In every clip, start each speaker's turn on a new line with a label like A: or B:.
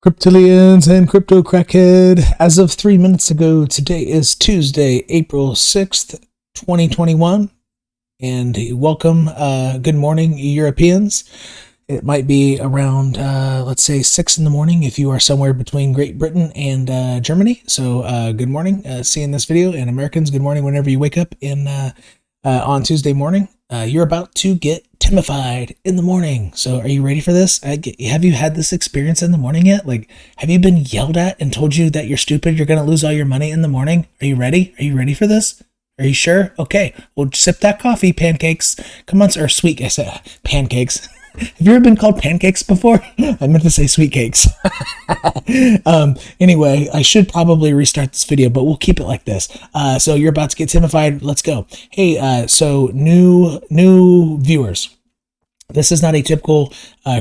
A: Cryptilians and crypto crackhead. As of 3 minutes ago, today is Tuesday, April 6th, 2021. And welcome, good morning, Europeans. It might be around, let's say 6 in the morning if you are somewhere between Great Britain and Germany. So good morning, seeing this video. And Americans, good morning whenever you wake up on Tuesday morning. You're about to get Timified in the morning. So are you ready for this? Have you had this experience in the morning yet? Like, have you been yelled at and told you that you're stupid? You're going to lose all your money in the morning. Are you ready? Are you ready for this? Are you sure? Okay. Well, sip that coffee, pancakes. Come on, or sweet. I said pancakes. Have you ever been called pancakes before? I meant to say sweet cakes. Anyway, I should probably restart this video, but we'll keep it like this. So you're about to get Timified. Let's go. Hey, so new viewers. This is not a typical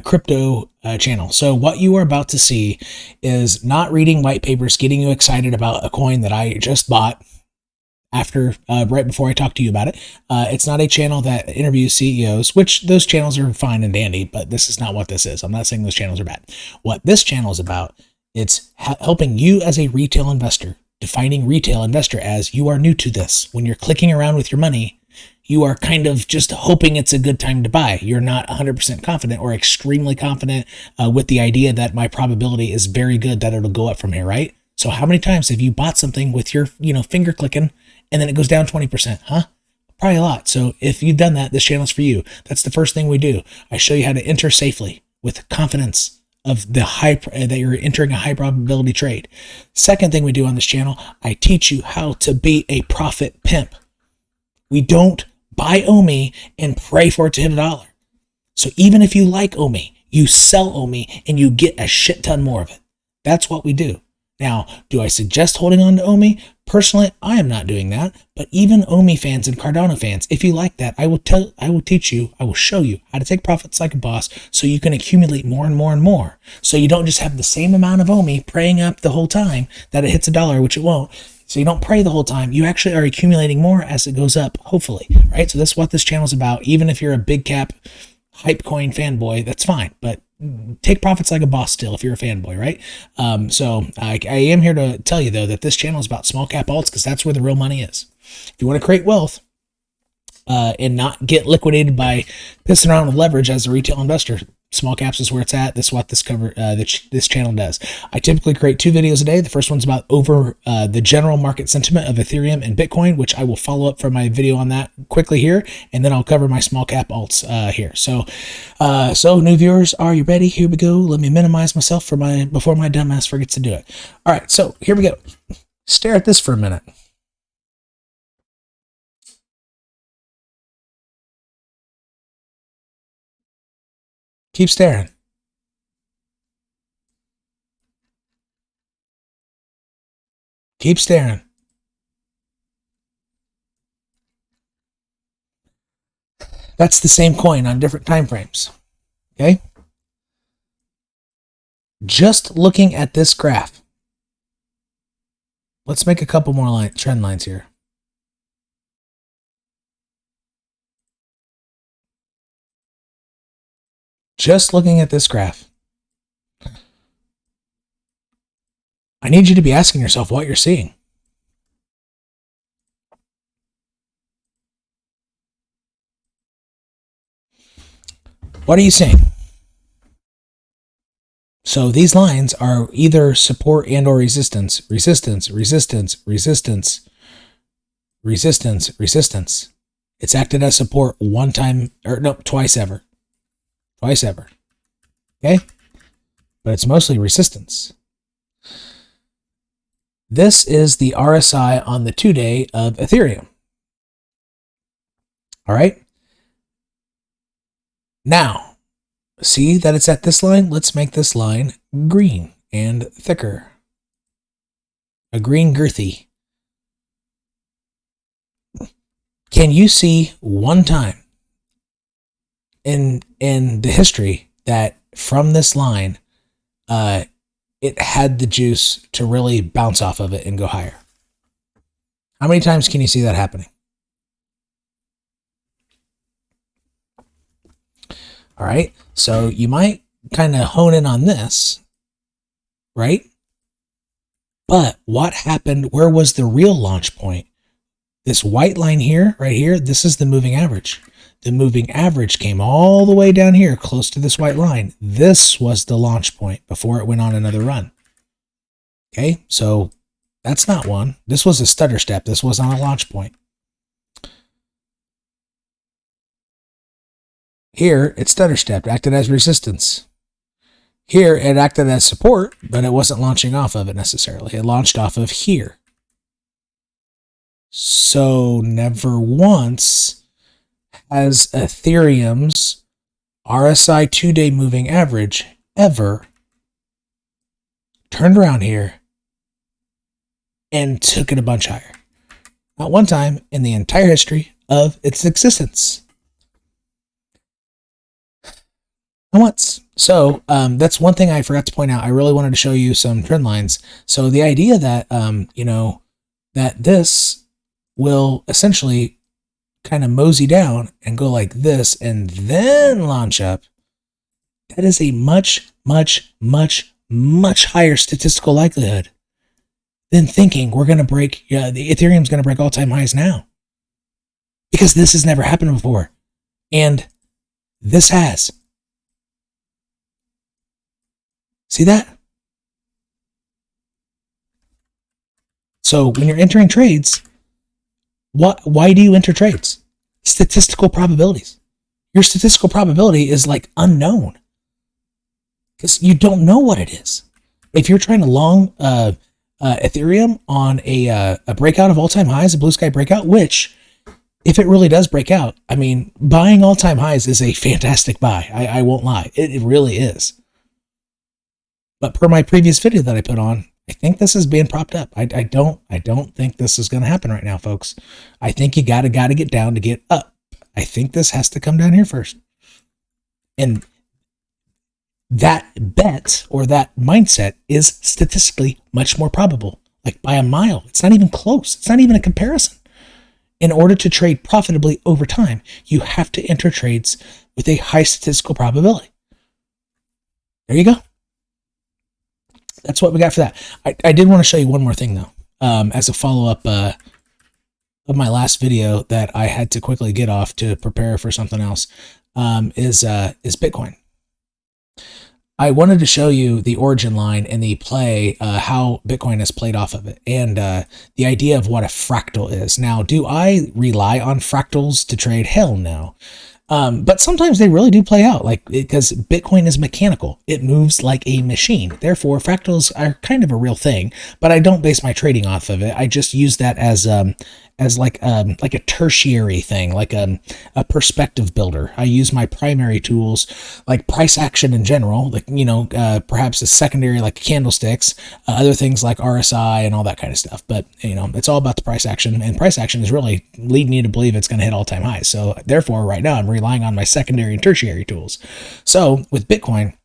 A: crypto channel. So what you are about to see is not reading white papers, getting you excited about a coin that I just bought right before I talk to you about it. It's not a channel that interviews CEOs, which those channels are fine and dandy, but this is not what this is. I'm not saying those channels are bad. What this channel is about, it's helping you as a retail investor, defining retail investor as you are new to this. When you're clicking around with your money, you are kind of just hoping it's a good time to buy. You're not 100% confident or extremely confident with the idea that my probability is very good that it'll go up from here, right? So how many times have you bought something with your finger clicking and then it goes down 20%, huh? Probably a lot. So if you've done that, this channel's for you. That's the first thing we do. I show you how to enter safely with confidence of the that you're entering a high probability trade. Second thing we do on this channel, I teach you how to be a profit pimp. We don't buy OMI and pray for it to hit $1. So even if you like OMI, you sell OMI and you get a shit ton more of it. That's what we do. Now, do I suggest holding on to OMI? Personally, I am not doing that, but even OMI fans and Cardano fans, if you like that, I will teach you, I will show you how to take profits like a boss so you can accumulate more and more and more. So you don't just have the same amount of OMI praying up the whole time that it hits $1, which it won't. So you don't pray the whole time. You actually are accumulating more as it goes up, hopefully, right? So that's what this channel is about. Even if you're a big cap hype coin fanboy, that's fine, but take profits like a boss still if you're a fanboy, right? So I am here to tell you, though, that this channel is about small cap alts because that's where the real money is. If you want to create wealth and not get liquidated by pissing around with leverage as a retail investor, small caps is where it's at. That's what this this channel does. I typically create 2 videos a day. The first one's about the general market sentiment of Ethereum and Bitcoin, which I will follow up from my video on that quickly here, and then I'll cover my small cap alts here. So new viewers, are you ready? Here we go. Let me minimize myself before my dumbass forgets to do it. All right, so here we go. Stare at this for a minute. Keep staring. Keep staring. That's the same coin on different time frames. Okay? Just looking at this graph. Let's make a couple more trend lines here. Just looking at this graph, I need you to be asking yourself what you're seeing. What are you seeing? So these lines are either support and or resistance, resistance, resistance, resistance, resistance, resistance. It's acted as support twice ever. Twice ever. Okay? But it's mostly resistance. This is the RSI on the 2-day of Ethereum. All right? Now, see that it's at this line? Let's make this line green and thicker. A green girthy. Can you see one time in the history that from this line it had the juice to really bounce off of it and go higher? How many times can you see that happening? All right, so you might kind of hone in on this right? But what happened? Where was the real launch point? This white line here, right here, this is the moving average. The moving average came all the way down here, close to this white line. This was the launch point before it went on another run. Okay, so that's not one. This was a stutter step. This was on a launch point. Here, it stutter stepped, acted as resistance. Here, it acted as support, but it wasn't launching off of it necessarily. It launched off of here. So never once has Ethereum's RSI 2-day moving average ever turned around here and took it a bunch higher. Not one time in the entire history of its existence. Not once. So that's one thing I forgot to point out. I really wanted to show you some trend lines. So the idea that, that this will essentially kind of mosey down and go like this and then launch up, that is a much, much, much, much higher statistical likelihood than thinking we're going to break, the Ethereum's going to break all-time highs now. Because this has never happened before. And this has. See that? So when you're entering trades, why do you enter trades? Statistical probabilities. Your statistical probability is like unknown because you don't know what it is. If you're trying to long Ethereum on a breakout of all-time highs, a blue sky breakout, which if it really does break out, I mean, buying all-time highs is a fantastic buy. I won't lie. It really is. But per my previous video that I put on, I think this is being propped up. I don't think this is going to happen right now, folks. I think you gotta get down to get up. I think this has to come down here first. And that bet or that mindset is statistically much more probable, like by a mile. It's not even close. It's not even a comparison. In order to trade profitably over time, you have to enter trades with a high statistical probability. There you go. That's what we got for that. I did want to show you one more thing, though, as a follow-up of my last video that I had to quickly get off to prepare for something else, is Bitcoin. I wanted to show you the origin line and the play, how Bitcoin has played off of it, and the idea of what a fractal is. Now, do I rely on fractals to trade? Hell no. But sometimes they really do play out, like, because Bitcoin is mechanical. It moves like a machine. Therefore, fractals are kind of a real thing, but I don't base my trading off of it. I just use that as like a tertiary thing, like a perspective builder. I use my primary tools, like price action in general, like, perhaps a secondary, like candlesticks, other things like RSI and all that kind of stuff. But, it's all about the price action, and price action is really leading you to believe it's going to hit all-time highs. So therefore, right now, I'm relying on my secondary and tertiary tools. So with Bitcoin,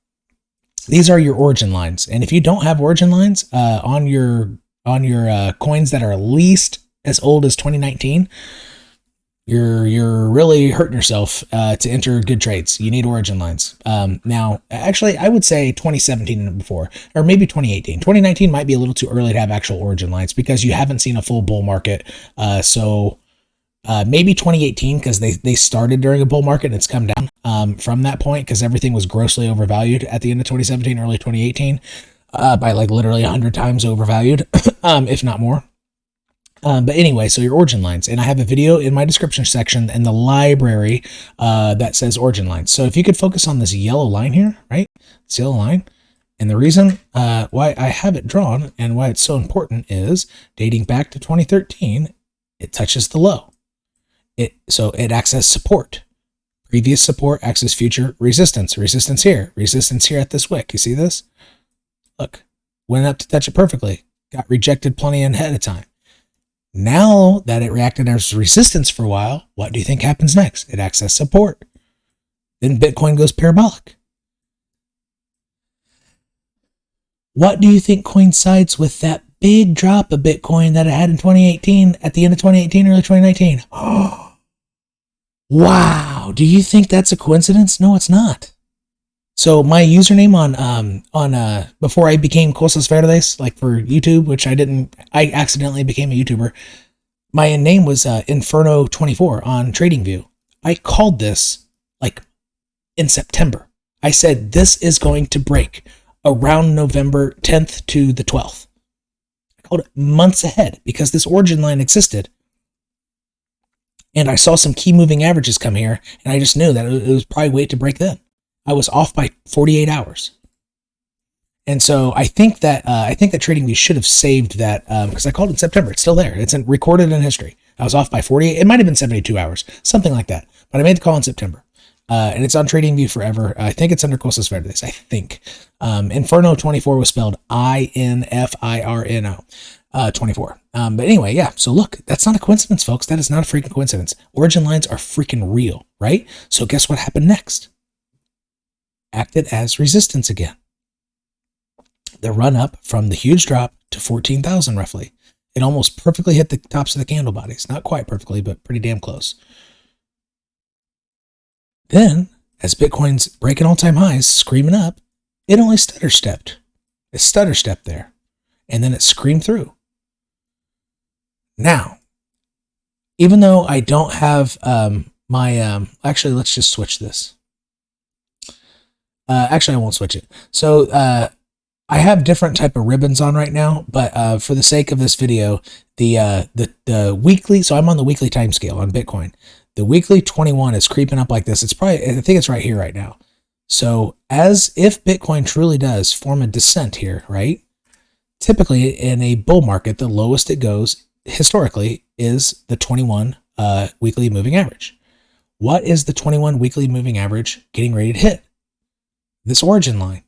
A: these are your origin lines. And if you don't have origin lines on your coins that are at least as old as 2019, you're really hurting yourself to enter good trades. You need origin lines. Now, actually, I would say 2017 and before, or maybe 2018. 2019 might be a little too early to have actual origin lines because you haven't seen a full bull market. So maybe 2018, because they started during a bull market and it's come down from that point because everything was grossly overvalued at the end of 2017, early 2018, by like literally 100 times overvalued, if not more. But anyway, so your origin lines, and I have a video in my description section in the library that says origin lines. So if you could focus on this yellow line here, right? This yellow line. And the reason why I have it drawn and why it's so important is dating back to 2013, it touches the low. So it acts as support. Previous support acts as future resistance. Resistance here at this wick. You see this? Look, went up to touch it perfectly. Got rejected plenty ahead of time. Now that it reacted as resistance for a while, what do you think happens next? It acts as support. Then Bitcoin goes parabolic. What do you think coincides with that big drop of Bitcoin that it had in 2018, at the end of 2018, early 2019? Oh, wow. Do you think that's a coincidence? No, it's not. So my username on before I became 𝐾𝐫𝑒𝑍𝒐𝒘, like for YouTube, which I accidentally became a YouTuber. My name was Inferno24 on TradingView. I called this like in September. I said this is going to break around November 10th to the 12th. I called it months ahead because this origin line existed. And I saw some key moving averages come here, and I just knew that it was probably wait to break then. I was off by 48 hours. And so I think that TradingView should have saved that because I called it in September. It's still there. It's recorded in history. I was off by 48. It might have been 72 hours, something like that. But I made the call in September. And it's on TradingView forever. I think it's under 𝐾𝐫𝑒𝑍𝒐𝒘, I think. Inferno24 was spelled INFIRNO 24. But anyway, yeah. So look, that's not a coincidence, folks. That is not a freaking coincidence. Origin lines are freaking real, right? So guess what happened next? Acted as resistance again. The run up from the huge drop to 14,000 roughly. It almost perfectly hit the tops of the candle bodies. Not quite perfectly, but pretty damn close. Then, as Bitcoin's breaking all-time highs, screaming up, it only stutter-stepped. It stutter-stepped there. And then it screamed through. Now, even though I don't have actually, let's just switch this. Actually, I won't switch it. So, I have different type of ribbons on right now, but for the sake of this video, the weekly, so I'm on the weekly time scale on Bitcoin. The weekly 21 is creeping up like this. It's probably, I think it's right here right now. So as if Bitcoin truly does form a descent here, right? Typically in a bull market, the lowest it goes historically is the 21 weekly moving average. What is the 21 weekly moving average getting ready to hit? This origin line.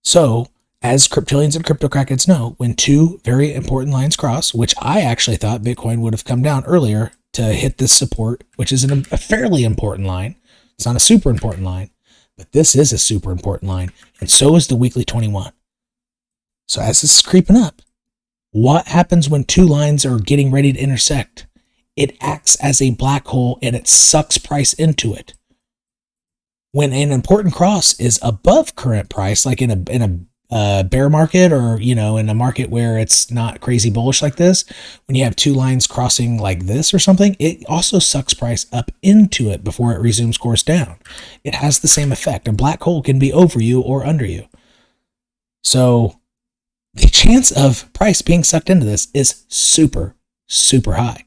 A: So as cryptillions and crypto crackheads know, when two very important lines cross, which I actually thought Bitcoin would have come down earlier to hit this support, which is a fairly important line. It's not a super important line, but this is a super important line. And so is the weekly 21. So as this is creeping up, what happens when two lines are getting ready to intersect? It acts as a black hole and it sucks price into it. When an important cross is above current price, like in a bear market, or in a market where it's not crazy bullish like this, when you have two lines crossing like this or something, it also sucks price up into it before it resumes course down. It has the same effect. A black hole can be over you or under you. So the chance of price being sucked into this is super, super high.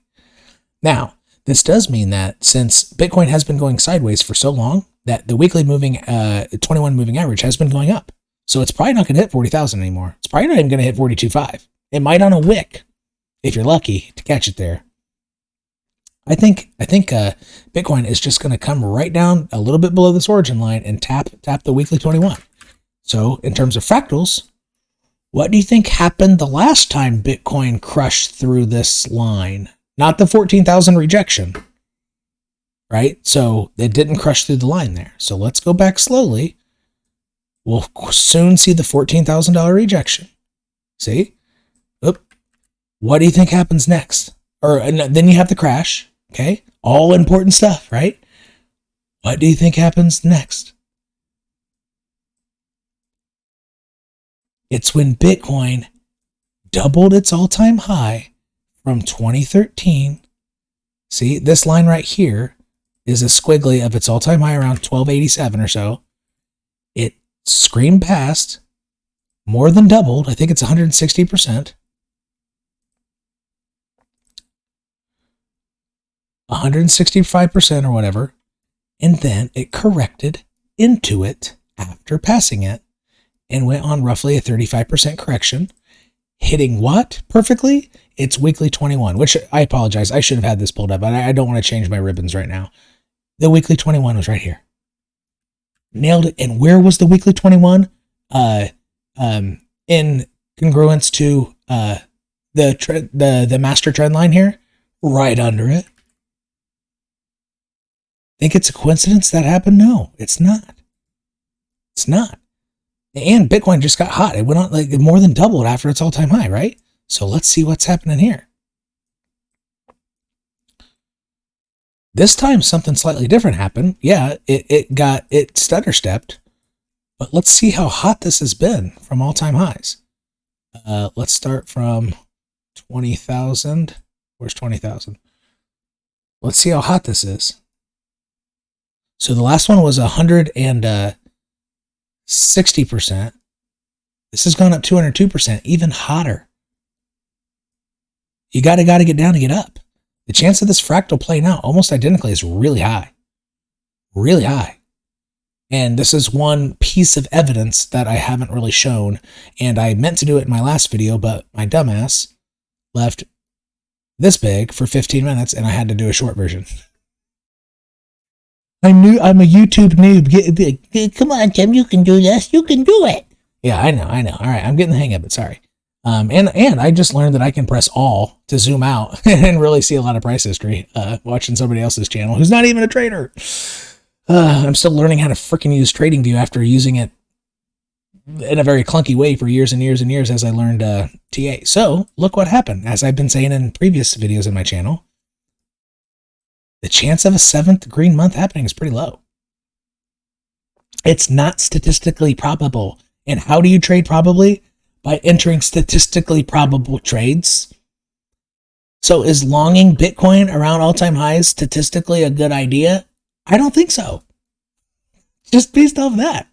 A: Now, this does mean that since Bitcoin has been going sideways for so long, that the weekly moving 21 moving average has been going up. So it's probably not going to hit 40,000 anymore. It's probably not even going to hit 42.5. It might on a wick, if you're lucky to catch it there. I think Bitcoin is just going to come right down a little bit below this origin line and tap the weekly 21. So in terms of fractals, what do you think happened the last time Bitcoin crushed through this line? Not the 14,000 rejection, right? So it didn't crush through the line there. So let's go back slowly. We'll soon see the $14,000 rejection. See? Oop. What do you think happens next? Or then you have the crash. Okay? All important stuff, right? What do you think happens next? It's when Bitcoin doubled its all-time high from 2013. See, this line right here is a squiggly of its all-time high around 1287 or so. It screamed past, more than doubled. I think it's 160%. 165% or whatever. And then it corrected into it after passing it and went on roughly a 35% correction, hitting what perfectly? It's weekly 21, which I apologize. I should have had this pulled up, but I don't want to change my ribbons right now. The weekly 21 was right here. Nailed it. And where was the weekly 21? In congruence to the master trend line here, right under it. Think it's a coincidence that happened? No, it's not. It's not. And Bitcoin just got hot. It went on like more than doubled after its all-time high, right? So let's see what's happening here. This time something slightly different happened. Yeah, it stutter stepped, But let's see how hot this has been from all-time highs. Let's start from 20,000. Where's 20,000? Let's see how hot this is. So the last one was 160%. This has gone up 202%, even hotter. You gotta get down to get up. The chance of this fractal playing out almost identically is really high. Really high. And this is one piece of evidence that I haven't really shown. And I meant to do it in my last video, but my dumbass left this big for 15 minutes and I had to do a short version. I'm a YouTube noob. Come on, Tim, you can do this. You can do it. Yeah, I know. All right, I'm getting the hang of it. Sorry. And I just learned that I can press all to zoom out and really see a lot of price history watching somebody else's channel who's not even a trader. I'm still learning how to freaking use TradingView after using it in a very clunky way for years and years and years as I learned TA. So look what happened. As I've been saying in previous videos in my channel, the chance of a 7th green month happening is pretty low. It's not statistically probable. And how do you trade probably? By entering statistically probable trades. So is longing Bitcoin around all-time highs statistically a good idea? I don't think so. Just based off that.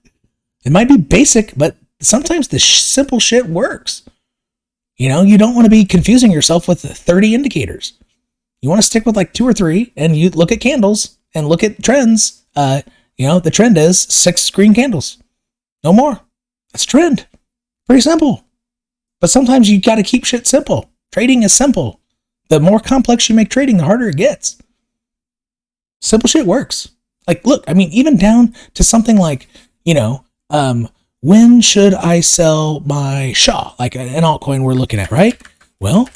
A: It might be basic, but sometimes the simple shit works. You know, you don't want to be confusing yourself with 30 indicators. You want to stick with like 2 or 3 and you look at candles and look at trends. You know, the trend is 6 green candles. No more. That's trend. Pretty simple. But sometimes you got to keep shit simple. Trading is simple. The more complex you make trading, the harder it gets. Simple shit works. Like, look, I mean, even down to something like, you know, when should I sell my 𝐻? Like an altcoin we're looking at, right? Well,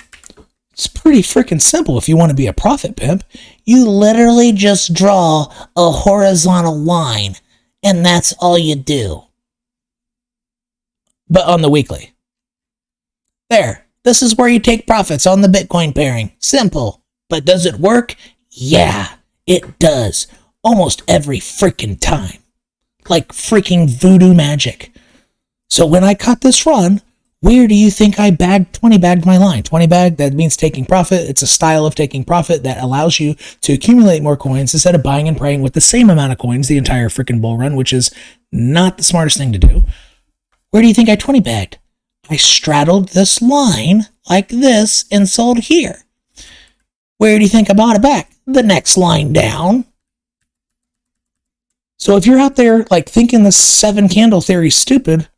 A: it's pretty freaking simple if you want to be a profit pimp. You literally just draw a horizontal line, and that's all you do. But on the weekly. There. This is where you take profits on the Bitcoin pairing. Simple. But does it work? Yeah, it does. Almost every freaking time. Like freaking voodoo magic. So when I caught this run, where do you think I 20 bagged my line? 20 bag, that means taking profit. It's a style of taking profit that allows you to accumulate more coins instead of buying and praying with the same amount of coins the entire freaking bull run, which is not the smartest thing to do. Where do you think I 20 bagged? I straddled this line like this and sold here. Where do you think I bought it back? The next line down. So if you're out there like thinking the 7 candle theory is stupid,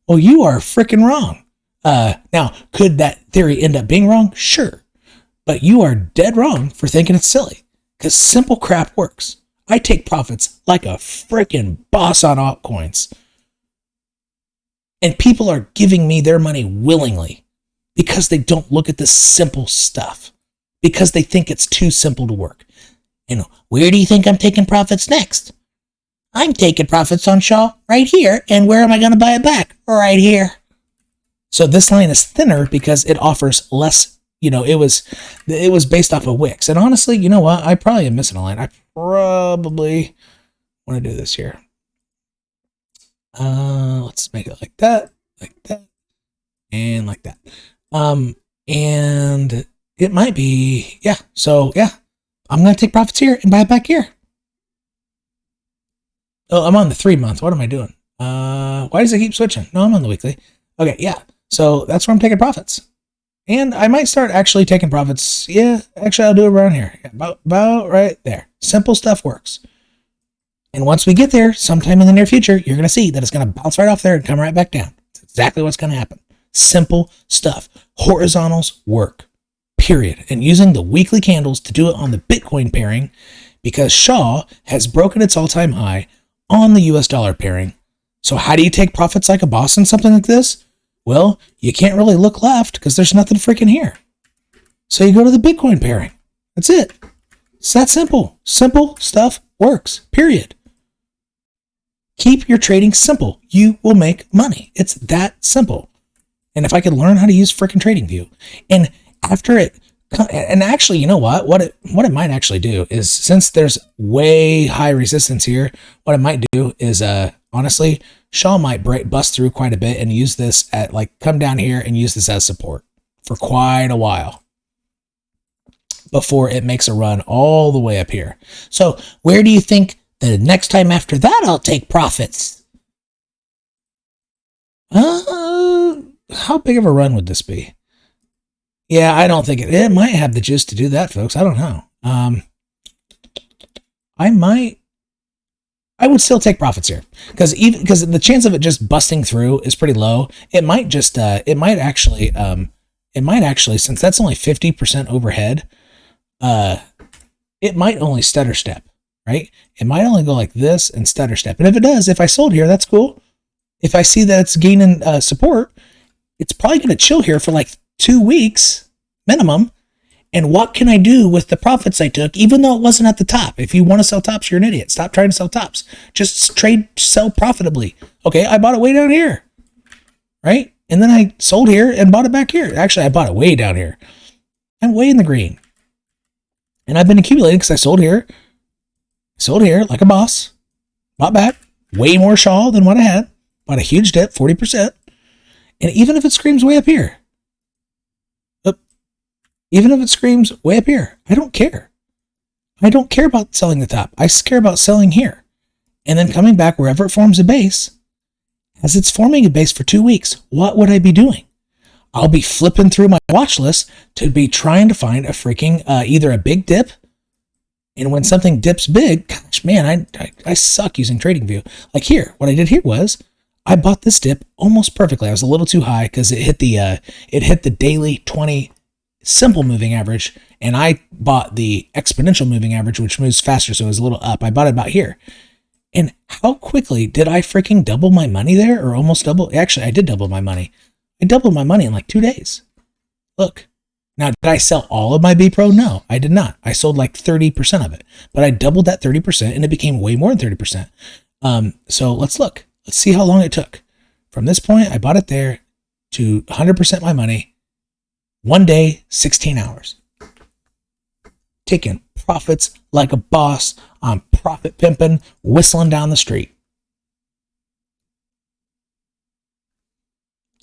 A: well, you are freaking wrong. Now, could that theory end up being wrong? Sure. But you are dead wrong for thinking it's silly. Because simple crap works. I take profits like a freaking boss on altcoins. And people are giving me their money willingly because they don't look at the simple stuff. Because they think it's too simple to work. And where do you think I'm taking profits next? I'm taking profits on 𝐻 right here. And where am I going to buy it back? Right here. So this line is thinner because it offers less, you know, it was based off of wicks. And honestly, you know what? I probably am missing a line. I probably want to do this here. Let's make it like that, and like that. And it might be, yeah. So yeah, I'm going to take profits here and buy it back here. Oh, I'm on the 3 month. What am I doing? Why does it keep switching? No, I'm on the weekly. Okay, yeah. So that's where I'm taking profits. And I might start actually taking profits. Yeah, actually I'll do it around here. Yeah, about right there. Simple stuff works. And once we get there, sometime in the near future, you're going to see that it's going to bounce right off there and come right back down. That's exactly what's going to happen. Simple stuff. Horizontals work. Period. And using the weekly candles to do it on the Bitcoin pairing, because 𝐻 has broken its all-time high on the US dollar pairing. So how do you take profits like a boss on something like this? Well, you can't really look left because there's nothing freaking here. So you go to the Bitcoin pairing. That's it. It's that simple. Simple stuff works. Period. Keep your trading simple. You will make money. It's that simple. And if I could learn how to use freaking TradingView, and after it, and actually, you know what it might actually do is, since there's way high resistance here, what it might do is honestly, Shaw might bust through quite a bit and use this at, like, come down here and use this as support for quite a while before it makes a run all the way up here. So where do you think the next time after that I'll take profits? How big of a run would this be? Yeah, I don't think it might have the juice to do that, folks. I don't know. I would still take profits here because the chance of it just busting through is pretty low. It might just it might actually since that's only 50% overhead, it might only stutter step, right? It might only go like this and stutter step. And if it does, if I sold here, that's cool. If I see that it's gaining support, it's probably going to chill here for like 2 weeks minimum. And what can I do with the profits I took, even though it wasn't at the top? If you want to sell tops, you're an idiot. Stop trying to sell tops. Just sell profitably. Okay, I bought it way down here, right? And then I sold here and bought it back here. Actually, I bought it way down here. I'm way in the green. And I've been accumulating because I sold here like a boss. Bought back way more Shaw than what I had. Bought a huge dip, 40%. And even if it screams way up here, I don't care. I don't care about selling the top. I care about selling here and then coming back wherever it forms a base. As it's forming a base for 2 weeks, what would I be doing? I'll be flipping through my watch list to be trying to find a freaking either a big dip. And when something dips big, gosh, man, I suck using TradingView. Like here, what I did here was I bought this dip almost perfectly. I was a little too high because it hit the daily 20 simple moving average, and I bought the exponential moving average, which moves faster, so it was a little up. I bought it about here. And how quickly did I freaking double my money there, or almost double? Actually, I did double my money. I doubled my money in like 2 days. Look. Now, did I sell all of my B Pro? No, I did not. I sold like 30% of it, but I doubled that 30% and it became way more than 30%. So let's look. Let's see how long it took. From this point, I bought it there to 100% my money. 1 day, 16 hours. Taking profits like a boss. I'm profit pimping, whistling down the street.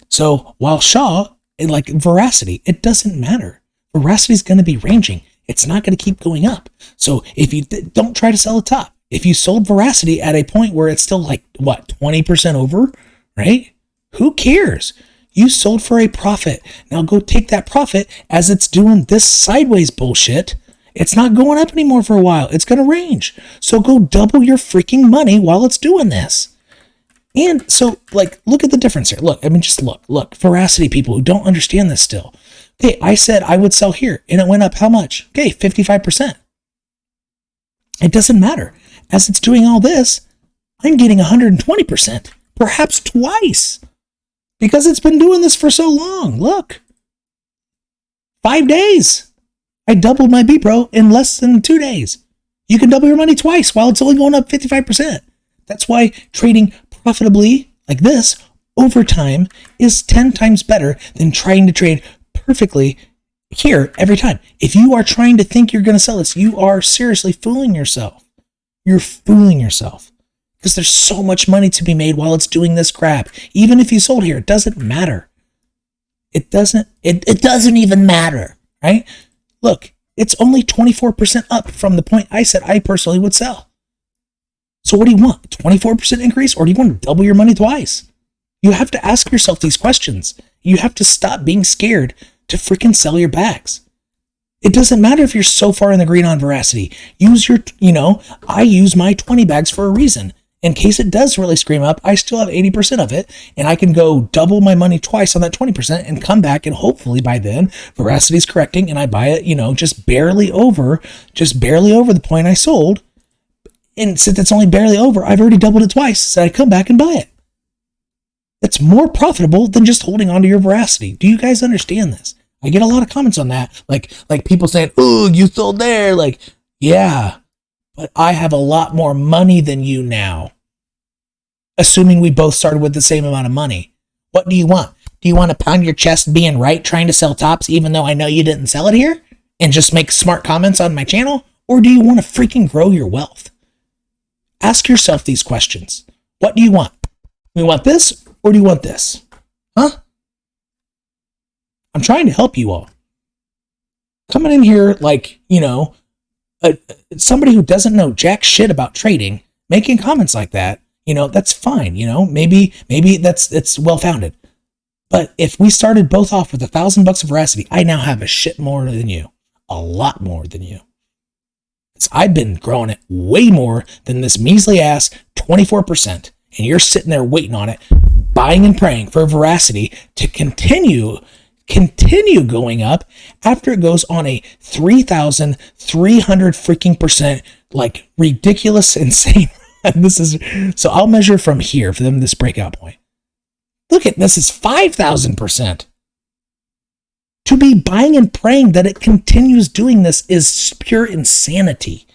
A: So while Shaw, like Veracity, it doesn't matter. Veracity is going to be ranging. It's not going to keep going up. So if you don't try to sell a top. If you sold Veracity at a point where it's still like, what, 20% over, right? Who cares? You sold for a profit. Now go take that profit as it's doing this sideways bullshit. It's not going up anymore for a while. It's going to range. So go double your freaking money while it's doing this. And so, like, look at the difference here. Look, I mean, just look. Veracity people who don't understand this still. Okay, I said I would sell here, and it went up how much? Okay, 55%. It doesn't matter. As it's doing all this, I'm getting 120%, perhaps twice. Because it's been doing this for so long. Look. 5 days. I doubled my B Pro in less than 2 days. You can double your money twice while it's only going up 55%. That's why trading profitably like this over time is 10 times better than trying to trade perfectly here every time. If you are trying to think you're going to sell this, you are seriously fooling yourself. You're fooling yourself. Because there's so much money to be made while it's doing this crap. Even if you sold here, it doesn't matter. It doesn't even matter, right? Look, it's only 24% up from the point I said I personally would sell. So what do you want? 24% increase, or do you want to double your money twice? You have to ask yourself these questions. You have to stop being scared to freaking sell your bags. It doesn't matter if you're so far in the green on Veracity. Use your, I use my 20 bags for a reason. In case it does really scream up, I still have 80% of it, and I can go double my money twice on that 20% and come back, and hopefully by then, Veracity's correcting, and I buy it, just barely over the point I sold. And since it's only barely over, I've already doubled it twice, so I come back and buy it. It's more profitable than just holding on to your Veracity. Do you guys understand this? I get a lot of comments on that, like people saying, "Oh, you sold there." Like, yeah, but I have a lot more money than you now. Assuming we both started with the same amount of money. What do you want? Do you want to pound your chest being right, trying to sell tops, even though I know you didn't sell it here, and just make smart comments on my channel? Or do you want to freaking grow your wealth? Ask yourself these questions. What do you want? Do you want this or do you want this? Huh? I'm trying to help you all. Coming in here like, you know, somebody who doesn't know jack shit about trading, making comments like that, you know, that's fine. You know, maybe it's well-founded. But if we started both off with $1,000 of veracity, I now have a shit more than you. A lot more than you. I've been growing it way more than this measly ass 24%. And you're sitting there waiting on it, buying and praying for veracity to continue going up after it goes on a 3,300 freaking percent, like ridiculous, insane. This is, so I'll measure from here for them this breakout point. Look at this, is 5,000%. To be buying and praying that it continues doing this is pure insanity.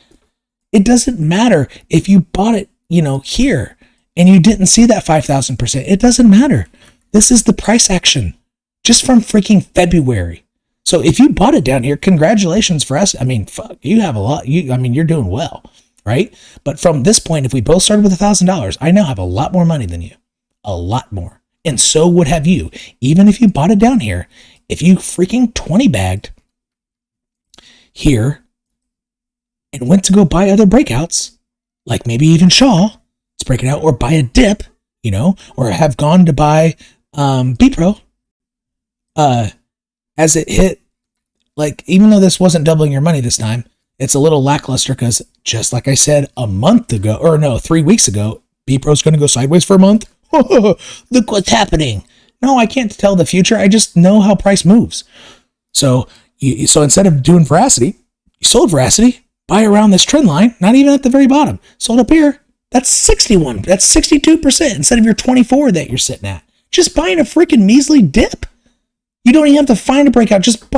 A: It doesn't matter if you bought it, you know, here and you didn't see that 5,000%. It doesn't matter. This is the price action just from freaking February. So if you bought it down here, congratulations for us. I mean, fuck, you have a lot. You're doing well, right? But from this point, if we both started with $1,000, I now have a lot more money than you, a lot more. And so would have you, even if you bought it down here. If you freaking 20 bagged here and went to go buy other breakouts, like maybe even Shaw, let's break it out, or buy a dip, you know, or have gone to buy BPRO, as it hit, like, even though this wasn't doubling your money this time, it's a little lackluster because just like I said a month ago, or no, 3 weeks ago, BPRO's going to go sideways for a month. Look what's happening. No, I can't tell the future. I just know how price moves. So instead of doing veracity, you sold veracity, buy around this trend line, not even at the very bottom. Sold up here. That's 61. That's 62% instead of your 24 that you're sitting at. Just buying a freaking measly dip. You don't even have to find a breakout. Just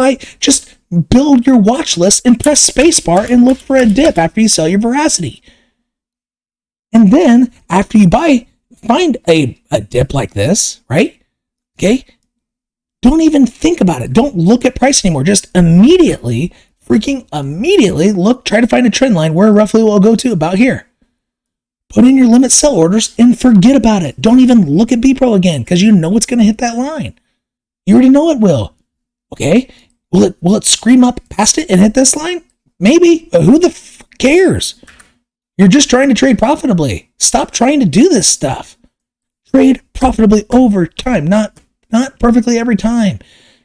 A: build your watch list and press spacebar and look for a dip after you sell your veracity. And then after you find a dip like this, right? Okay, don't even think about it. Don't look at price anymore. Just immediately look, try to find a trend line where roughly will go to about here. Put in your limit sell orders and forget about it. Don't even look at BPRO again because you know it's going to hit that line. You already know it will. Okay, will it scream up past it and hit this line? Maybe, but who the f cares? You're just trying to trade profitably. Stop trying to do this stuff. Trade profitably over time, not perfectly every time.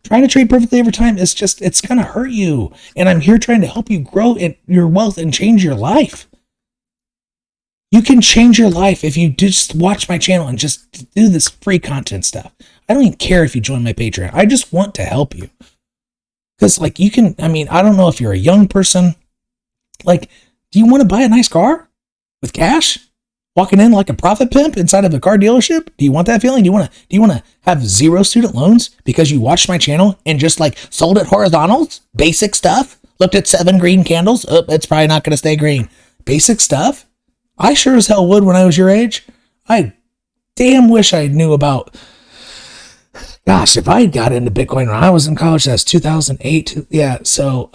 A: Trying to trade perfectly every time is just, it's going to hurt you. And I'm here trying to help you grow in your wealth and change your life. You can change your life if you just watch my channel and just do this free content stuff. I don't even care if you join my Patreon. I just want to help you. Because like you can, I mean, I don't know if you're a young person. Like, do you want to buy a nice car with cash? Walking in like a profit pimp inside of a car dealership? Do you want that feeling? Do you want to have 0 student loans because you watched my channel and just like sold at horizontals? Basic stuff? Looked at 7 green candles? Oh, it's probably not going to stay green. Basic stuff? I sure as hell would when I was your age. I damn wish I knew about, gosh, if I got into Bitcoin when I was in college, that's 2008. Yeah, so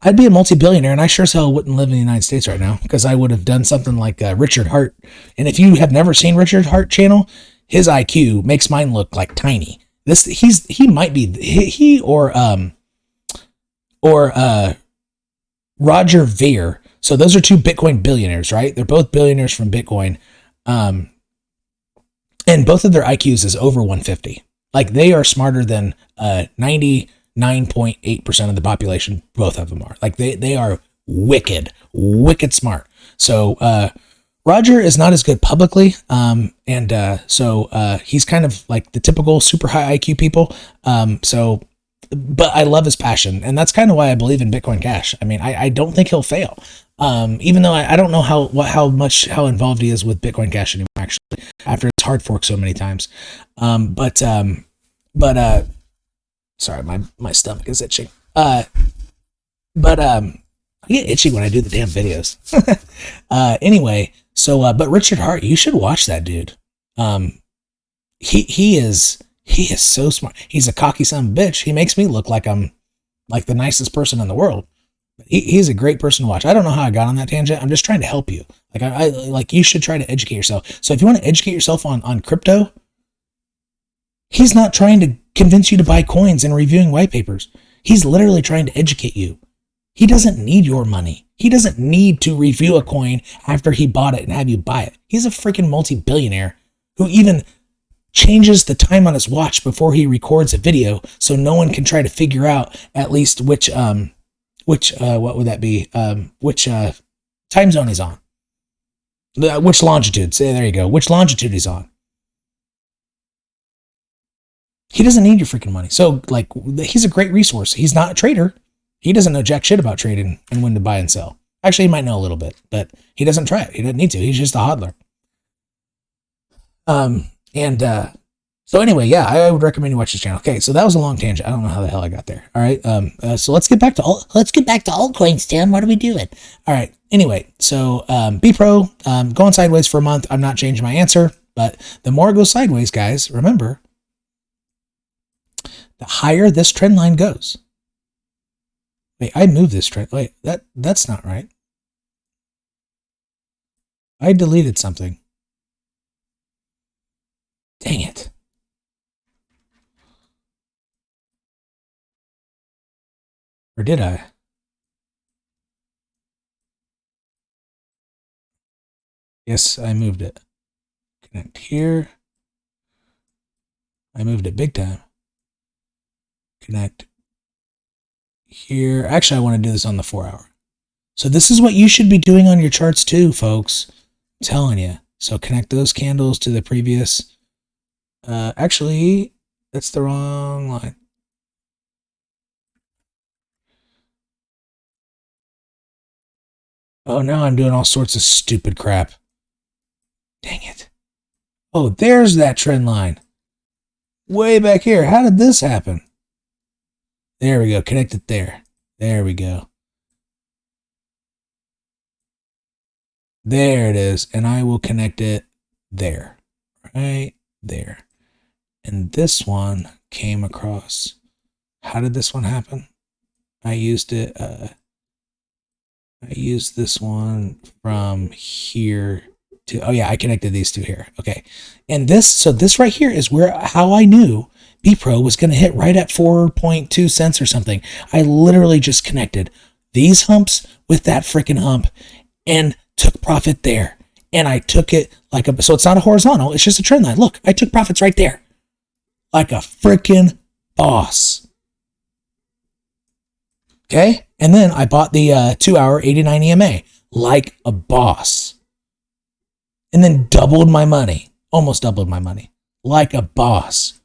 A: I'd be a multi-billionaire, and I sure as hell wouldn't live in the United States right now because I would have done something like Richard Hart. And if you have never seen Richard Hart channel, his IQ makes mine look like tiny. He might be he or Roger Ver. So those are 2 Bitcoin billionaires, right? They're both billionaires from Bitcoin, and both of their IQs is over 150. Like they are smarter than 99.8% of the population, both of them are. Like they are wicked smart. So Roger is not as good publicly, so he's kind of like the typical super high IQ people. But I love his passion, and that's kind of why I believe in Bitcoin Cash. I mean, I don't think he'll fail, even though I don't know how involved he is with Bitcoin Cash anymore. Actually, after it's hard forked so many times, sorry, my stomach is itching. I get itchy when I do the damn videos. Anyway, so but Richard Hart, you should watch that dude. He is so smart. He's a cocky son of a bitch. He makes me look like I'm like the nicest person in the world. He's a great person to watch. I don't know how I got on that tangent. I'm just trying to help you. Like you should try to educate yourself. So if you want to educate yourself on crypto, he's not trying to convince you to buy coins and reviewing white papers. He's literally trying to educate you. He doesn't need your money. He doesn't need to review a coin after he bought it and have you buy it. He's a freaking multi-billionaire who even changes the time on his watch before he records a video so no one can try to figure out at least which what would that be? Which time zone he's on. Which longitude. Say, there you go. Which longitude he's on. He doesn't need your freaking money. So, like, he's a great resource. He's not a trader. He doesn't know jack shit about trading and when to buy and sell. Actually, he might know a little bit, but he doesn't try it. He doesn't need to. He's just a hodler. So anyway, yeah, I would recommend you watch this channel. Okay, so that was a long tangent. I don't know how the hell I got there. All right, so let's get back to altcoins, Tim. What are we doing? All right. Anyway, so be pro. Going sideways for a month. I'm not changing my answer, but the more it goes sideways, guys, remember, the higher this trend line goes. Wait, I moved this trend. Wait, that's not right. I deleted something. Dang it. Or did I? Yes, I moved it. Connect here. I moved it big time. Connect here. Actually, I want to do this on the 4 hour. So this is what you should be doing on your charts too, folks. I'm telling you. So connect those candles to the previous. Actually, that's the wrong line. Oh, now I'm doing all sorts of stupid crap. Dang it. Oh, there's that trend line. Way back here. How did this happen? There we go. Connect it there. There we go. There it is. And I will connect it there. Right there. And this one came across. How did this one happen? I used it. I used this one from here to, oh yeah, I connected these two here. Okay. And this, so this right here is how I knew B-Pro was going to hit right at 4.2 cents or something. I literally just connected these humps with that freaking hump and took profit there. And I took it like so it's not a horizontal, it's just a trend line. Look, I took profits right there. Like a freaking boss. Okay. And then I bought the 2 hour 89 EMA like a boss. And then doubled my money. Almost doubled my money. Like a boss.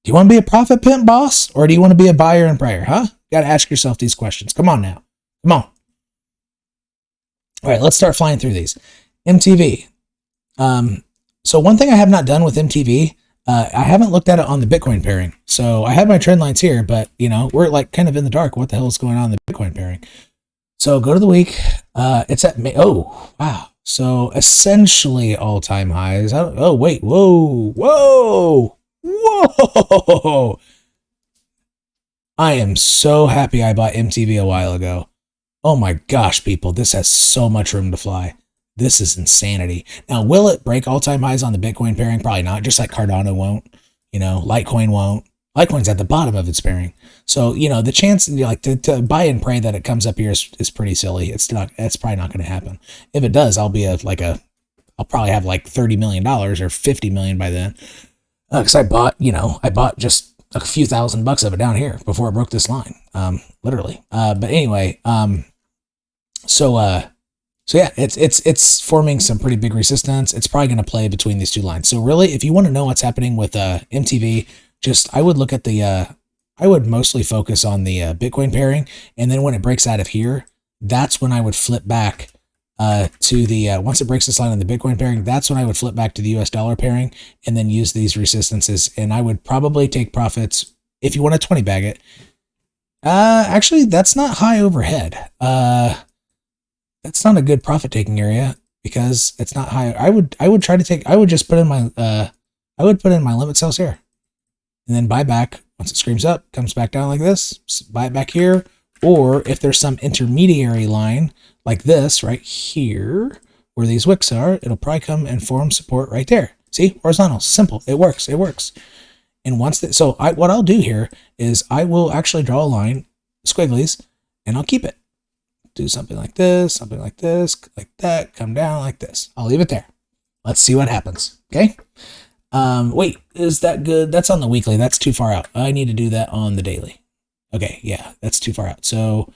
A: Do you want to be a profit pimp boss? Or do you want to be a buyer and prayer? Huh? You got to ask yourself these questions. Come on now. Come on. All right, let's start flying through these. MTV. So one thing I have not done with MTV, I haven't looked at it on the Bitcoin pairing. So I have my trend lines here, but you know, we're like kind of in the dark. What the hell is going on in the Bitcoin pairing? So go to the week. It's at oh wow. So essentially all-time highs. Oh wait, whoa, whoa, whoa! I am so happy I bought MTV a while ago. Oh my gosh, people, this has so much room to fly. This is insanity. Now, will it break all-time highs on the Bitcoin pairing? Probably not, just like Cardano won't. You know, Litecoin won't. Litecoin's at the bottom of its pairing. So, you know, the chance like to buy and pray that it comes up here is pretty silly. It's probably not going to happen. If it does, I'll probably have like $30 million or $50 million by then. Because I bought just a few $1,000 of it down here before it broke this line. Literally. But anyway, so yeah, it's forming some pretty big resistance. It's probably going to play between these two lines. So really, if you want to know what's happening with MTV, I would look at I would mostly focus on the Bitcoin pairing. And then when it breaks out of here, that's when I would flip back to the, once it breaks this line on the Bitcoin pairing, that's when I would flip back to the US dollar pairing and then use these resistances. And I would probably take profits if you want to 20 bag it. Actually, that's not high overhead. That's not a good profit taking area because it's not high. I would try to take, I would just put in my, I would put in my limit sales here and then buy back once it screams up, comes back down like this, buy it back here, or if there's some intermediary line like this right here, where these wicks are, it'll probably come and form support right there. See, horizontal, simple, it works, it works. And once that, so what I'll do here is I will actually draw a line, squigglies, and I'll keep it. Do something like this, like that, come down like this. I'll leave it there. Let's see what happens, okay? Wait, is that good? That's on the weekly, that's too far out. I need to do that on the daily. Okay, yeah, that's too far out. So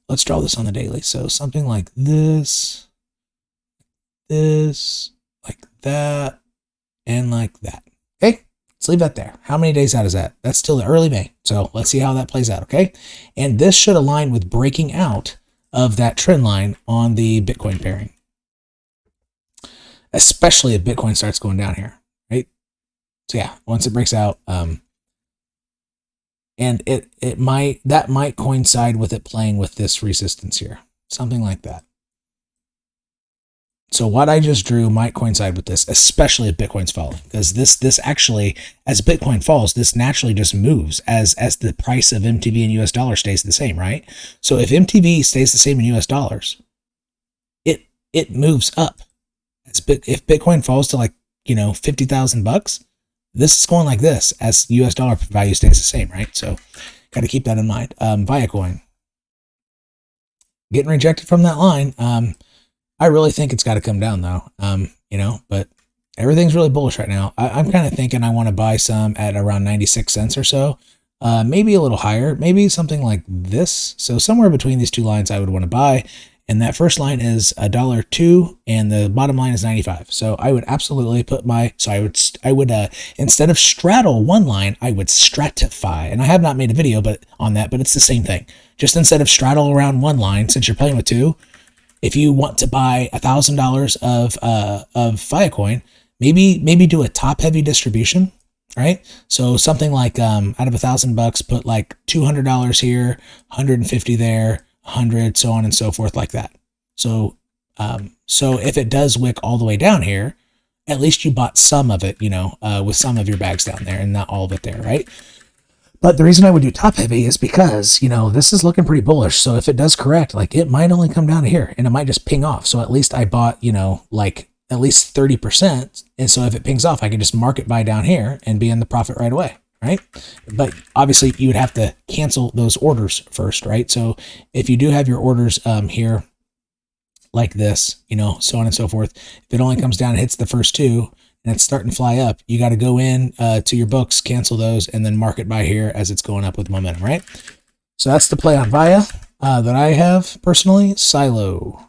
A: let's draw this on the daily. So something like this, like that, and like that. Okay, let's leave that there. How many days out is that? That's still early May. So let's see how that plays out, okay? And this should align with breaking out of that trend line on the Bitcoin pairing, especially if Bitcoin starts going down here, right? So yeah, once it breaks out, and that might coincide with it playing with this resistance here, something like that. So what I just drew might coincide with this, especially if Bitcoin's falling, because this actually, as Bitcoin falls, this naturally just moves as the price of MTV and US dollar stays the same, right? So if MTV stays the same in US dollars, it moves up. If Bitcoin falls to, like, you know, 50,000 bucks, this is going like this as US dollar value stays the same, right? So got to keep that in mind. Viacoin getting rejected from that line. I really think it's got to come down though, you know, but everything's really bullish right now. I'm kind of thinking I want to buy some at around 96 cents or so, maybe a little higher, maybe something like this. So somewhere between these two lines I would want to buy. And that first line is $1.02 and the bottom line is 95. So I would absolutely put I would instead of straddle one line, I would stratify. And I have not made a video on that, but it's the same thing. Just instead of straddle around one line, since you're playing with two, if you want to buy $1,000 of Viacoin, maybe do a top heavy distribution, right? So something like out of $1,000, put like $200 here, 150 there, 100, so on and so forth, like that. So so if it does wick all the way down here, at least you bought some of it, you know, with some of your bags down there and not all of it there, right? But the reason I would do top heavy is because, you know, this is looking pretty bullish. So if it does correct, like, it might only come down to here and it might just ping off. So at least I bought, you know, like at least 30%. And so if it pings off, I can just market buy down here and be in the profit right away, right? But obviously you would have to cancel those orders first, right? So if you do have your orders here like this, you know, so on and so forth, if it only comes down and hits the first two, and it's starting to fly up, you got to go in to your books, cancel those, and then market buy here as it's going up with momentum, right? So that's the play on Via that I have personally. Silo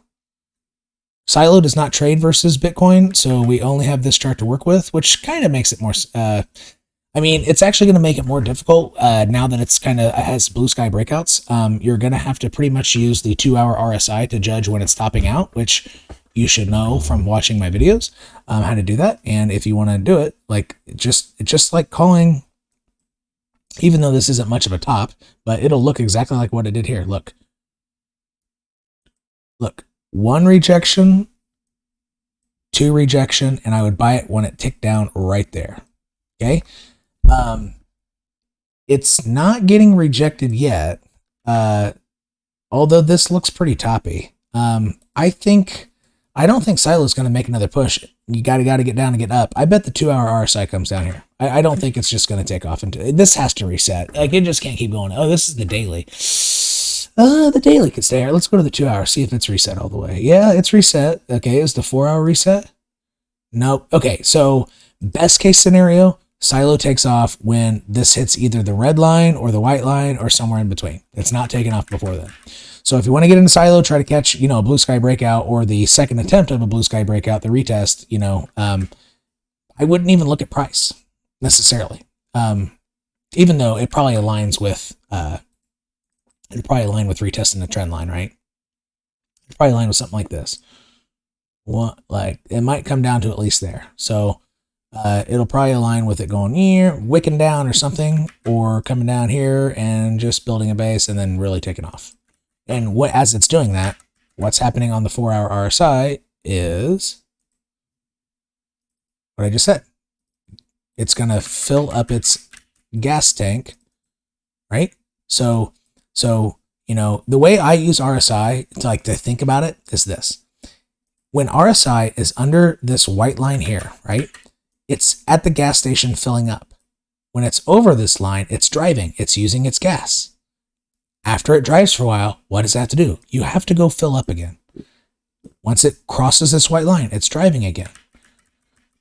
A: does not trade versus Bitcoin, so we only have this chart to work with, which kind of makes it more, I mean, it's actually going to make it more difficult now that it's kind of has blue sky breakouts. You're going to have to pretty much use the 2-hour RSI to judge when it's topping out, which you should know from watching my videos how to do that. And if you want to do it, like, it's just like calling, even though this isn't much of a top, but it'll look exactly like what it did here. Look, one rejection, two rejection, and I would buy it when it ticked down right there. Okay. It's not getting rejected yet. Although this looks pretty toppy. I don't think Silo is going to make another push. You got to get down and get up. I bet the 2-hour RSI comes down here. I don't think it's just going to take off. This has to reset. Like, it just can't keep going. Oh, this is the daily. The daily could stay here. Let's go to the 2-hour, see if it's reset all the way. Yeah, it's reset. Okay, is the 4-hour reset? Nope. Okay, so best case scenario, Silo takes off when this hits either the red line or the white line or somewhere in between. It's not taking off before then. So if you want to get into Silo, try to catch, you know, a blue sky breakout or the second attempt of a blue sky breakout, the retest, you know, I wouldn't even look at price necessarily. Even though it probably aligns with, it'd probably align with retesting the trend line, right? It'd probably align with something like this. Like, it might come down to at least there. So it'll probably align with it going here, wicking down or something, or coming down here and just building a base and then really taking off. And as it's doing that, what's happening on the 4-hour RSI is what I just said. It's going to fill up its gas tank, right? So You know, the way I use RSI to think about it is this. When RSI is under this white line here, right? It's at the gas station filling up. When it's over this line, it's driving. It's using its gas. After it drives for a while, what does that have to do? You have to go fill up again. Once it crosses this white line, it's driving again.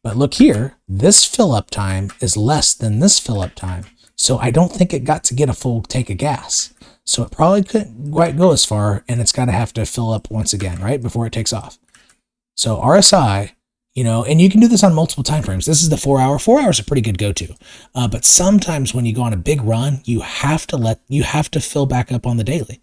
A: But look here, this fill up time is less than this fill up time. So I don't think it got to get a full tank of gas. So it probably couldn't quite go as far, and it's got to have to fill up once again, right? Before it takes off. So RSI, you know, and you can do this on multiple time frames. This is the 4 hour. 4 hours is a pretty good go-to. But sometimes when you go on a big run, you have to fill back up on the daily.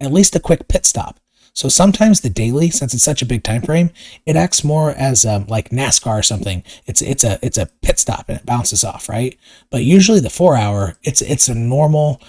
A: At least a quick pit stop. So sometimes the daily, since it's such a big time frame, it acts more as like NASCAR or something. It's a pit stop and it bounces off, right? But usually the 4 hour, it is a normal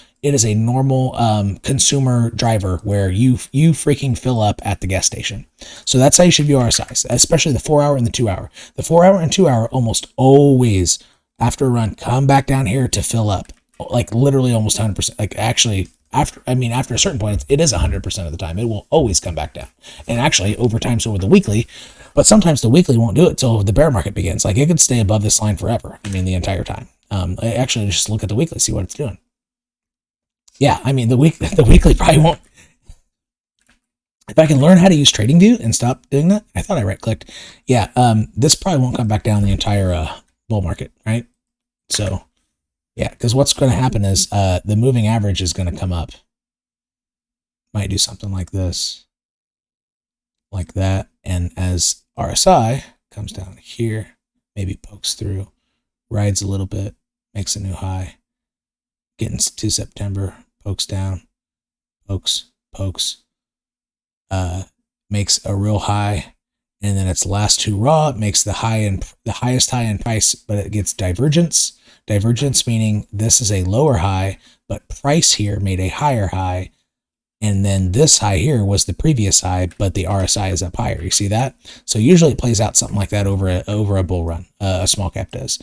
A: consumer driver where you freaking fill up at the gas station. So that's how you should view RSIs, especially the 4 hour and the 2 hour. The 4 hour and 2 hour almost always after a run come back down here to fill up, like literally almost 100%. Like actually. After a certain point, it is 100% of the time. It will always come back down. And actually, over time, so with the weekly, but sometimes the weekly won't do it till the bear market begins. Like, it could stay above this line forever. I mean, the entire time. Actually, just look at the weekly, see what it's doing. Yeah, I mean, the weekly probably won't. If I can learn how to use TradingView and stop doing that, I thought I right-clicked. Yeah, this probably won't come back down the entire bull market, right? So... yeah, because what's going to happen is the moving average is going to come up. Might do something like this, like that. And as RSI comes down here, maybe pokes through, rides a little bit, makes a new high, getting to September, pokes down, pokes, makes a real high. And then its last two raw, it makes the highest high in price, but it gets divergence. Divergence meaning this is a lower high, but price here made a higher high. And then this high here was the previous high, but the RSI is up higher. You see that? So usually it plays out something like that over a bull run. A small cap does.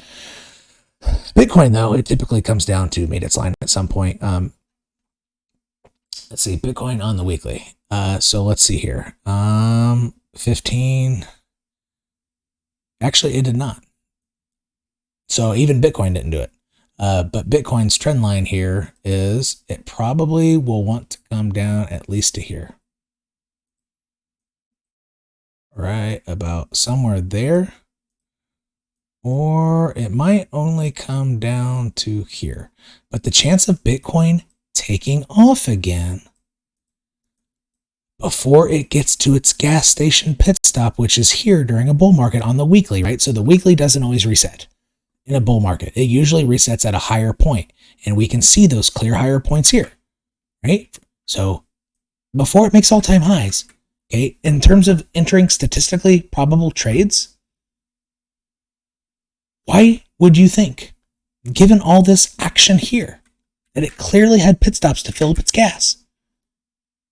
A: Bitcoin, though, it typically comes down to made its line at some point. Let's see, Bitcoin on the weekly. So let's see here. 15. Actually, it did not. So even Bitcoin didn't do it. But Bitcoin's trend line here is it probably will want to come down at least to here. Right about somewhere there. Or it might only come down to here. But the chance of Bitcoin taking off again before it gets to its gas station pit stop, which is here during a bull market on the weekly, right? So the weekly doesn't always reset. In a bull market, it usually resets at a higher point, and we can see those clear higher points here, right? So before it makes all-time highs, okay, in terms of entering statistically probable trades, why would you think, given all this action here, that it clearly had pit stops to fill up its gas?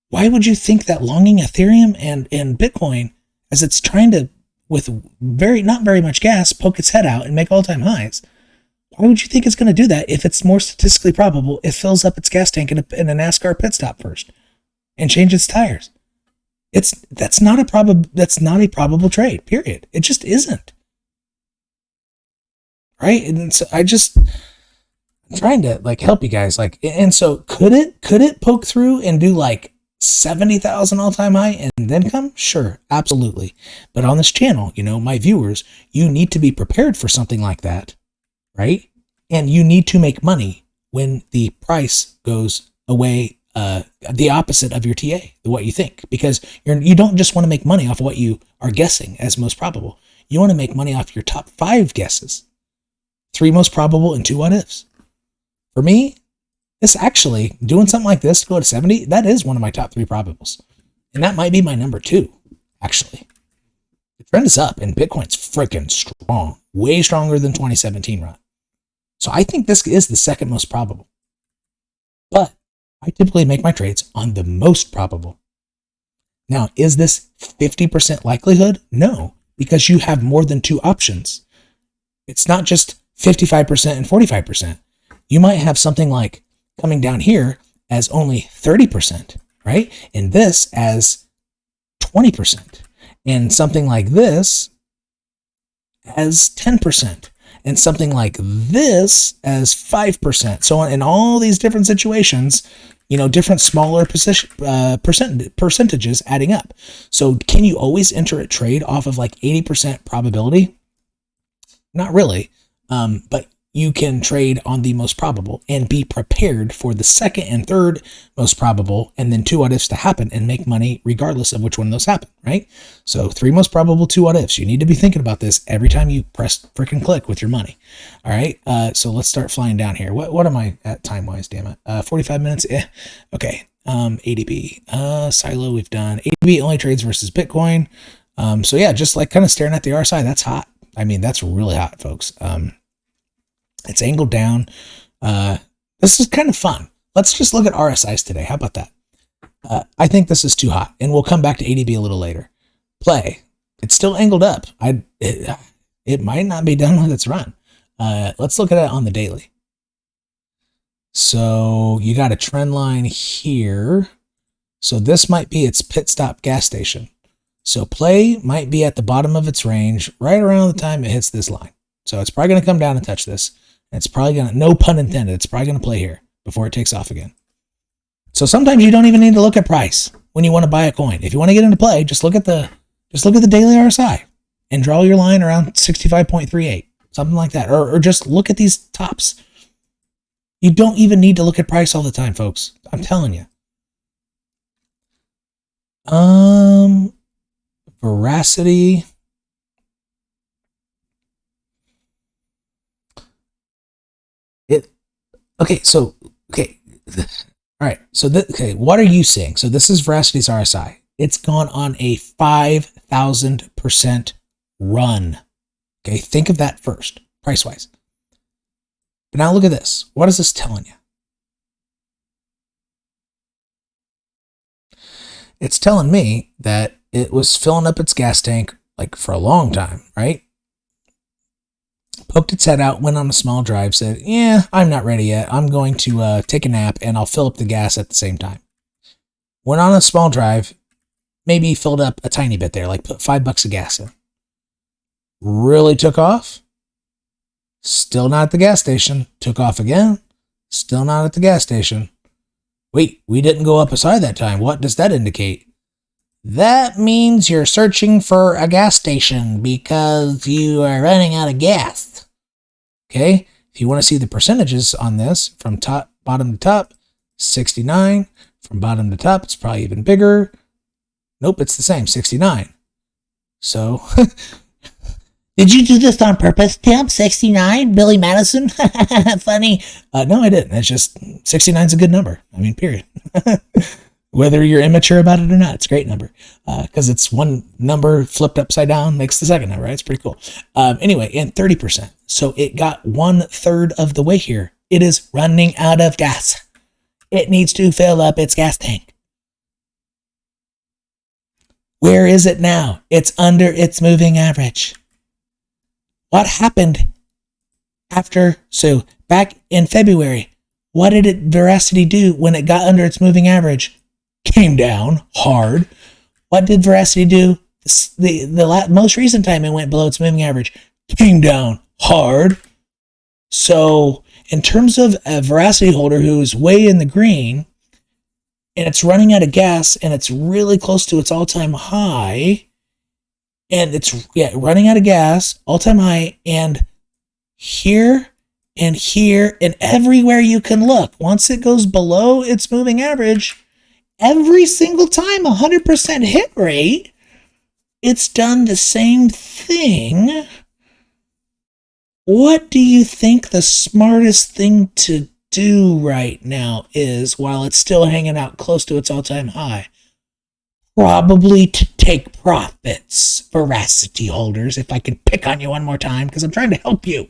A: Why would you think that longing Ethereum and Bitcoin, as it's trying to, with not very much gas, poke its head out and make all-time highs? Why would you think it's going to do that if it's more statistically probable it fills up its gas tank in a NASCAR pit stop first and changes its tires? That's not a probable trade, period. It just isn't. Right? And so I'm trying to like help you guys. Like, and so could it poke through and do like 70,000 all-time high and then come? Sure, absolutely. But on this channel, you know, my viewers, you need to be prepared for something like that, right? And you need to make money when the price goes away, the opposite of your TA, what you think, because you don't just want to make money off of what you are guessing as most probable. You want to make money off your top 5 guesses, 3 most probable and 2 what ifs. For me, this actually, doing something like this to go to 70, that is one of my top 3 probables. And that might be my number 2, actually. The trend is up, and Bitcoin's freaking strong. Way stronger than 2017 run. So I think this is the second most probable. But I typically make my trades on the most probable. Now, is this 50% likelihood? No, because you have more than 2 options. It's not just 55% and 45%. You might have something like coming down here as only 30%, right? And this as 20%. And something like this as 10%. And something like this as 5%. So in all these different situations, you know, different smaller percentages adding up. So can you always enter a trade off of like 80% probability? Not really, but you can trade on the most probable and be prepared for the second and third most probable, and then 2 what ifs to happen and make money regardless of which one of those happen, right? So 3 most probable, 2 what ifs. You need to be thinking about this every time you press freaking click with your money. All right. So let's start flying down here. What am I at time wise? Damn it. 45 minutes. Okay. ADB, Silo. We've done ADB only trades versus Bitcoin. So yeah, just like kind of staring at the RSI. That's hot. I mean, that's really hot, folks. It's angled down. This is kind of fun. Let's just look at RSIs today. How about that? I think this is too hot, and we'll come back to ADB a little later. Play. It's still angled up. It might not be done with its run. Let's look at it on the daily. So you got a trend line here. So this might be its pit stop gas station. So play might be at the bottom of its range right around the time it hits this line. So it's probably going to come down and touch this. It's probably going to, no pun intended, it's probably going to play here before it takes off again. So sometimes you don't even need to look at price when you want to buy a coin. If you want to get into play, just look at the daily RSI and draw your line around 65.38, something like that. Or just look at these tops. You don't even need to look at price all the time, folks. I'm telling you. Veracity. Okay, so, okay. All right, so, okay, what are you seeing? So this is Veracity's RSI. It's gone on a 5,000% run. Okay, think of that first, price-wise. But now look at this. What is this telling you? It's telling me that it was filling up its gas tank like for a long time, right? Poked its head out, went on a small drive, said, yeah, I'm not ready yet. I'm going to take a nap and I'll fill up the gas at the same time. Went on a small drive, maybe filled up a tiny bit there, like put $5 of gas in. Really took off. Still not at the gas station. Took off again. Still not at the gas station. Wait, we didn't go up a side that time. What does that indicate? That means you're searching for a gas station because you are running out of gas. Okay, if you want to see the percentages on this from bottom to top, 69. From bottom to top, it's probably even bigger. Nope, it's the same, 69. So, did you do this on purpose, Tim? 69, Billy Madison? Funny. No, I didn't. It's just 69 is a good number. I mean, period. Whether you're immature about it or not, it's a great number because it's one number flipped upside down makes the second number, right? It's pretty cool. Anyway, and 30%. So it got 1/3 of the way here. It is running out of gas. It needs to fill up its gas tank. Where is it now? It's under its moving average. What happened after? So back in February, what did Veracity do when it got under its moving average? Came down hard. What did Veracity do? The most recent time it went below its moving average, came down hard. So in terms of a Veracity holder who's way in the green and it's running out of gas and it's really close to its all-time high, and it's running out of gas, all-time high, and here and here and everywhere you can look, once it goes below its moving average, every single time, 100% hit rate, it's done the same thing. What do you think the smartest thing to do right now is while it's still hanging out close to its all-time high? Probably to take profits, Veracity holders, if I can pick on you one more time, because I'm trying to help you.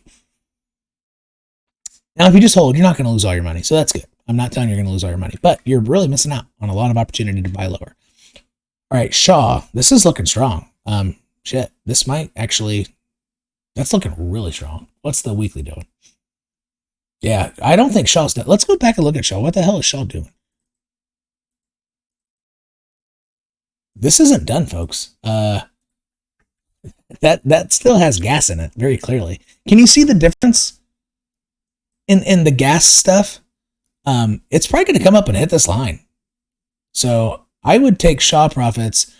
A: Now, if you just hold, you're not going to lose all your money, so that's good. I'm not telling you you're going to lose all your money, but you're really missing out on a lot of opportunity to buy lower. All right, Shaw, this is looking strong. Shit, this might actually, that's looking really strong. What's the weekly doing? Yeah, I don't think Shaw's done. Let's go back and look at Shaw. What the hell is Shaw doing? this isn't done, folks. That still has gas in it, very clearly. Can you see the difference in the gas stuff? It's probably going to come up and hit this line. So I would take Shaw profits.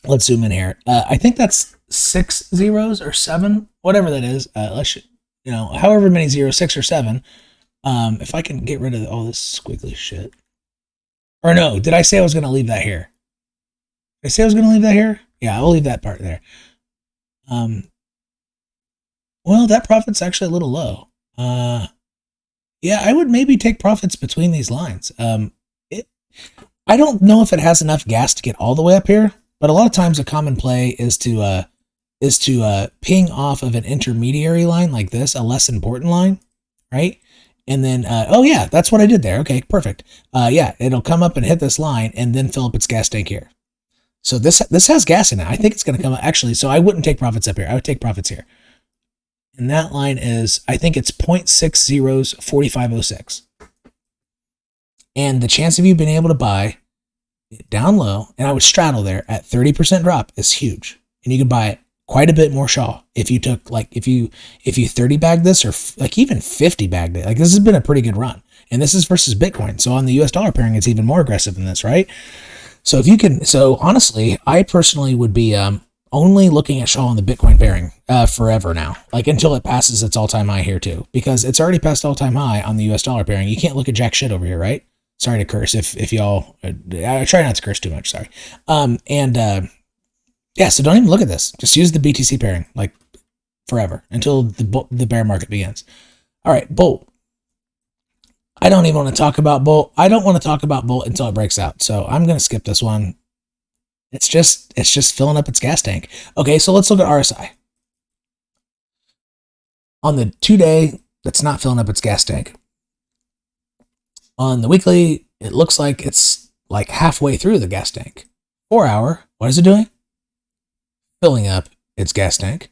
A: Let's zoom in here. I think that's 6 zeros or 7, whatever that is. However many zeros, 6 or 7. If I can get rid of all this squiggly shit. Or no, did I say I was going to leave that here? Did I say I was going to leave that here? Yeah, I'll leave that part there. Well, that profit's actually a little low. Yeah, I would maybe take profits between these lines. I don't know if it has enough gas to get all the way up here, but a lot of times a common play is to ping off of an intermediary line like this, a less important line, right? And then, oh yeah, that's what I did there. Okay, perfect. Yeah, it'll come up and hit this line and then fill up its gas tank here. So this has gas in it. I think it's going to come up, actually, so I wouldn't take profits up here. I would take profits here. And that line is, I think it's 0.604506. And the chance of you being able to buy it down low, and I would straddle there at 30% drop, is huge. And you could buy it quite a bit more Shaw if you took, like, if you 30 bagged this, or like even 50 bagged it. Like, this has been a pretty good run. And this is versus Bitcoin. So on the US dollar pairing, it's even more aggressive than this, right? So if you can, so honestly, I personally would be only looking at Shaw on the Bitcoin pairing forever now, like until it passes its all-time high here too, because it's already passed all-time high on the US dollar pairing. You can't look at jack shit over here, right? Sorry to curse if y'all, I try not to curse too much, sorry. Yeah, so don't even look at this. Just use the BTC pairing, like, forever, until the bear market begins. All right, Bolt. I don't even want to talk about Bolt. I don't want to talk about Bolt until it breaks out, so I'm going to skip this one. It's just filling up its gas tank. Okay, so let's look at RSI. On the 2-day, that's not filling up its gas tank. On the weekly, it looks like it's like halfway through the gas tank. 4-hour, what is it doing? Filling up its gas tank.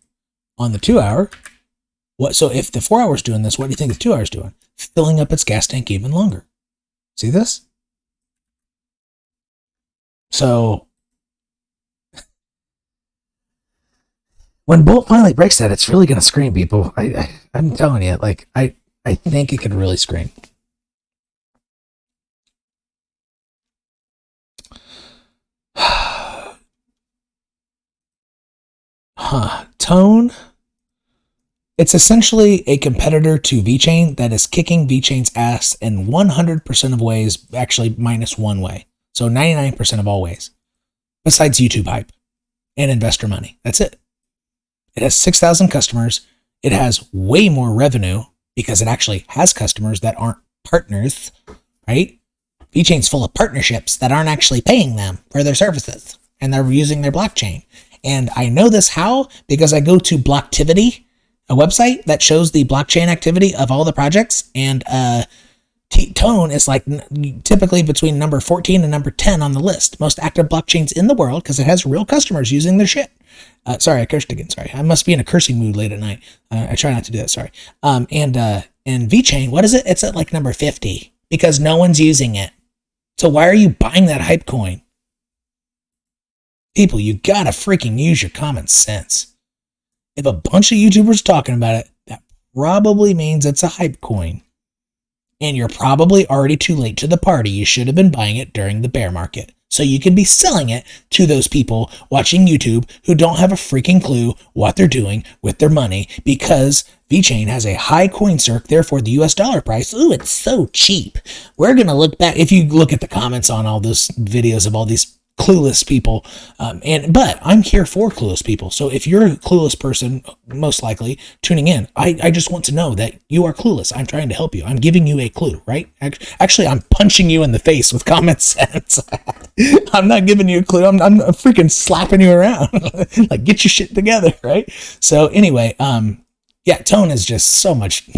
A: On the 2-hour, what? So if the 4 hours doing this, what do you think the 2 hours doing? Filling up its gas tank even longer. See this? So when Bolt finally breaks that, it's really going to scream, people. I'm telling you, like, I think it could really scream. Tone. It's essentially a competitor to VeChain that is kicking VeChain's ass in 100% of ways, actually minus one way. So 99% of all ways, besides YouTube hype and investor money. That's it. It has 6,000 customers. It has way more revenue because it actually has customers that aren't partners, right? VeChain's full of partnerships that aren't actually paying them for their services, and they're using their blockchain. And I know this how? Because I go to Blocktivity, a website that shows the blockchain activity of all the projects, and Tone is like typically between number 14 and number 10 on the list. Most active blockchains in the world because it has real customers using their shit. Sorry, I cursed again. Sorry. I must be in a cursing mood late at night. I try not to do that. Sorry. And VeChain, what is it? It's at like number 50 because no one's using it. So why are you buying that hype coin? People, you gotta freaking use your common sense. If a bunch of YouTubers are talking about it, that probably means it's a hype coin. And you're probably already too late to the party. You should have been buying it during the bear market. So you can be selling it to those people watching YouTube who don't have a freaking clue what they're doing with their money because VeChain has a high coin circ, therefore the US dollar price, ooh, it's so cheap. We're going to look back, if you look at the comments on all those videos of all these clueless people, but I'm here for clueless people. So if you're a clueless person, most likely tuning in, I just want to know that you are clueless. I'm trying to help you. I'm giving you a clue, right? Actually, I'm punching you in the face with common sense. I'm not giving you a clue. I'm freaking slapping you around. Like, get your shit together, right? So anyway, yeah, Tone is just so much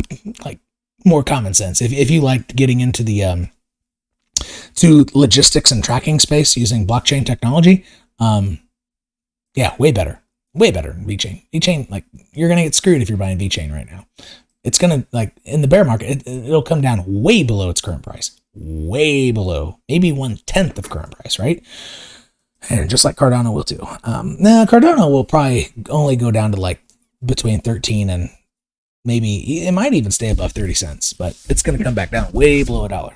A: like more common sense. If you like getting into the to logistics and tracking space using blockchain technology, yeah, way better than VeChain. VeChain, like, you're gonna get screwed if you're buying VeChain right now. It's gonna, like, in the bear market, it'll come down way below its current price, way below, maybe 1/10 of current price, right? And just like Cardano will too. Now Cardano will probably only go down to like between 13 and maybe it might even stay above 30 cents, but it's going to come back down way below $1.